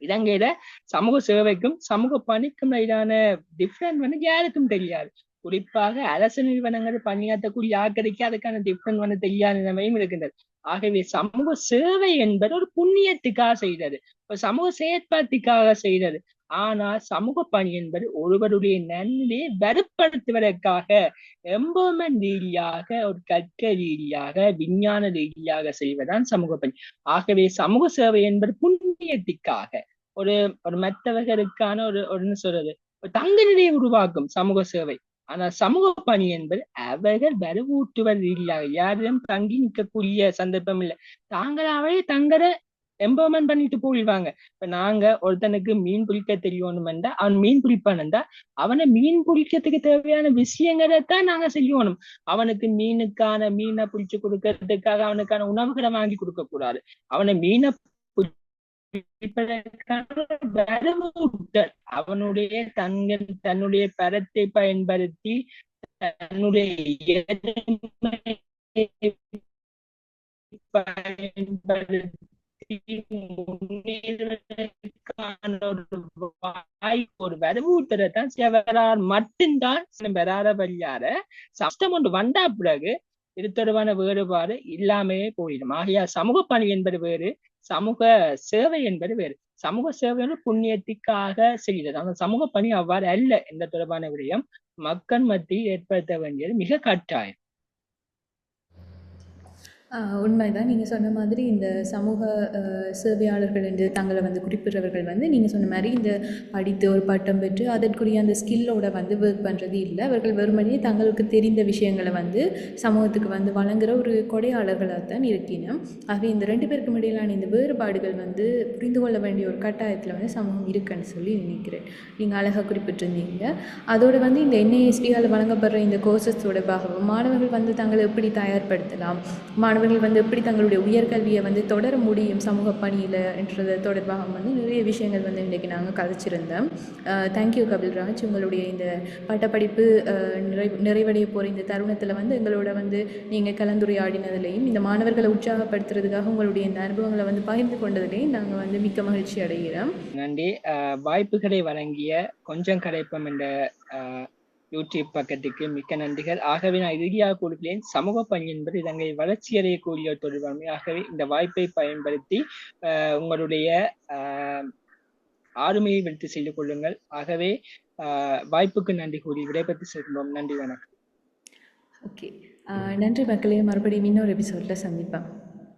Speaker 2: இலங்கையில சமூக சேவைக்கும் சமூக பணிக்கும் இடையிலான டிஃபரன்ஸ் வந்து யாருக்கும் தெரியாது. குறிப்பாக அரசு நிறுவனங்கள் பணியாற்றக்கூடிய ஆக்கடிக்கு அதுக்கான டிஃபரன்ஸ் வந்து தெரியாத நிலைமையும் இருக்கின்றது. ஆகவே சமூக சேவை என்பது ஒரு புண்ணியத்துக்காக செய்தது, ஒரு சமூக செயற்பாட்டுக்காக செய்தது. ஆனால் சமூக பணி என்பது ஒருவருடைய நன்மையை வலுப்படுத்துவதற்காக எம்பவர்மெண்ட் ரீதியாக, ஒரு கற்க ரீதியாக, விஞ்ஞான ரீதியாக செய்வதுதான் சமூக பணி. ஆகவே சமூக சேவை என்பது புண்ணியத்துக்காக ஒரு ஒரு மற்றவர்களுக்கான ஒரு சொல்றது ஒரு தங்க நிலையை உருவாக்கும் சமூக சேவை. ஆனா சமூக பணி என்பது அவர்கள் வலுவூட்டுவது ரீதியாக யாரும் தங்கி நிற்கக்கூடிய சந்தர்ப்பம் இல்லை. தாங்களாவே தங்களை எம்பவர்மெண்ட் பண்ணிட்டு போயிடுவாங்க. இப்ப நாங்க ஒருத்தனுக்கு மீன் பிடிக்க தெரியணும்டா அவன் மீன் பிடிப்பான்டா அவனை மீன் பிடிக்கிறதுக்கு தேவையான விஷயங்களை தான் நாங்க செய்யணும். அவனுக்கு மீனை பிடிச்சு கொடுக்கறதுக்காக அவனுக்கான உணவுகளை வாங்கி கொடுக்க கூடாது. அவனை மீனை அவனுடைய தன்னுடைய பரத்தை பயன்படுத்தி தன்னுடைய ஒரு வரவூட்டுறதான் செவரார் மட்டும்தான் பெறாத வழியார சஷ்டம் ஒன்று வந்தா பிறகு இது தொடர்பான வேறுபாடு இல்லாமையே போயிடும். ஆகையா சமூக பணி என்பது வேறு, சமூக சேவை என்பது வேறு. சமூக சேவை புண்ணியத்துக்காக செய்கிறது, அந்த சமூக பணி அவ்வாறு அல்ல என்ற தொடர்பான விடயம் மக்கள் மத்தியில் ஏற்படுத்த வேண்டியது மிக கட்டாயம்.
Speaker 1: உண்மைதான். நீங்கள் சொன்ன மாதிரி இந்த சமூக சேவையாளர்கள் என்று தங்களை வந்து குறிப்பிடுறவர்கள் வந்து நீங்கள் சொன்ன மாதிரி இந்த படித்து ஒரு பட்டம் பெற்று அதற்குரிய அந்த ஸ்கில்லோட வந்து ஒர்க் பண்ணுறது இல்லை. அவர்கள் வெறுமனே தங்களுக்கு தெரிந்த விஷயங்களை வந்து சமூகத்துக்கு வந்து வழங்குகிற ஒரு கொடையாளர்களாக தான் இருக்கணும். ஆகவே இந்த ரெண்டு பேருக்கும் இடையிலான இந்த வேறுபாடுகள் வந்து புரிந்து கொள்ள வேண்டிய ஒரு கட்டாயத்தில் வந்து சமூகம் இருக்குன்னு சொல்லி நினைக்கிறேன். நீங்கள் அழகாக குறிப்பிட்டிருந்தீங்க. அதோடு வந்து இந்த NISTயால் வழங்கப்படுற இந்த கோர்சஸ் தொடர்பாகவும் மாணவர்கள் வந்து தங்களை எப்படி தயார்படுத்தலாம், மாணவர்கள் வந்து எப்படி தங்களுடைய உயர்கல்வியை வந்து தொடர முடியும் சமூக பணியில் என்றது தொடர்பாக வந்து நிறைய விஷயங்கள் வந்து இன்றைக்கி நாங்கள் கதைச்சிருந்தோம். தேங்க்யூ கபில்ராஜ். உங்களுடைய இந்த பட்டப்படிப்பு நிறைவடைய போகிற இந்த தருணத்தில் வந்து எங்களோட வந்து நீங்கள் கலந்துரையாடினதுலேயும் இந்த மாணவர்களை உற்சாகப்படுத்துறதுக்காக உங்களுடைய இந்த அனுபவங்களை வந்து பகிர்ந்து கொண்டதுலேயும் நாங்கள் வந்து மிக்க மகிழ்ச்சி அடைகிறோம்.
Speaker 2: நன்றி. வாய்ப்புகளை வழங்கிய கொஞ்சம் கரைப்பம் என்ற யூடியூப் பக்கத்துக்கு மிக்க நன்றிகள். ஆகவே நான் இறுதியாக கூறுகிறேன், சமூக பணி என்பது இலங்கை வளர்ச்சியடையக்கூடிய தொடர்பாண்மை. ஆகவே இந்த வாய்ப்பை பயன்படுத்தி உங்களுடைய ஆளுமையை வெற்றி செய்து கொள்ளுங்கள். ஆகவே வாய்ப்புக்கு நன்றி கூறி விடைபெற்று செல்வோம். நன்றி, வணக்கம்.
Speaker 1: ஓகே, நன்றி மக்களே. மறுபடியும் இன்னொரு எபிசோடில் சந்திப்பேன்.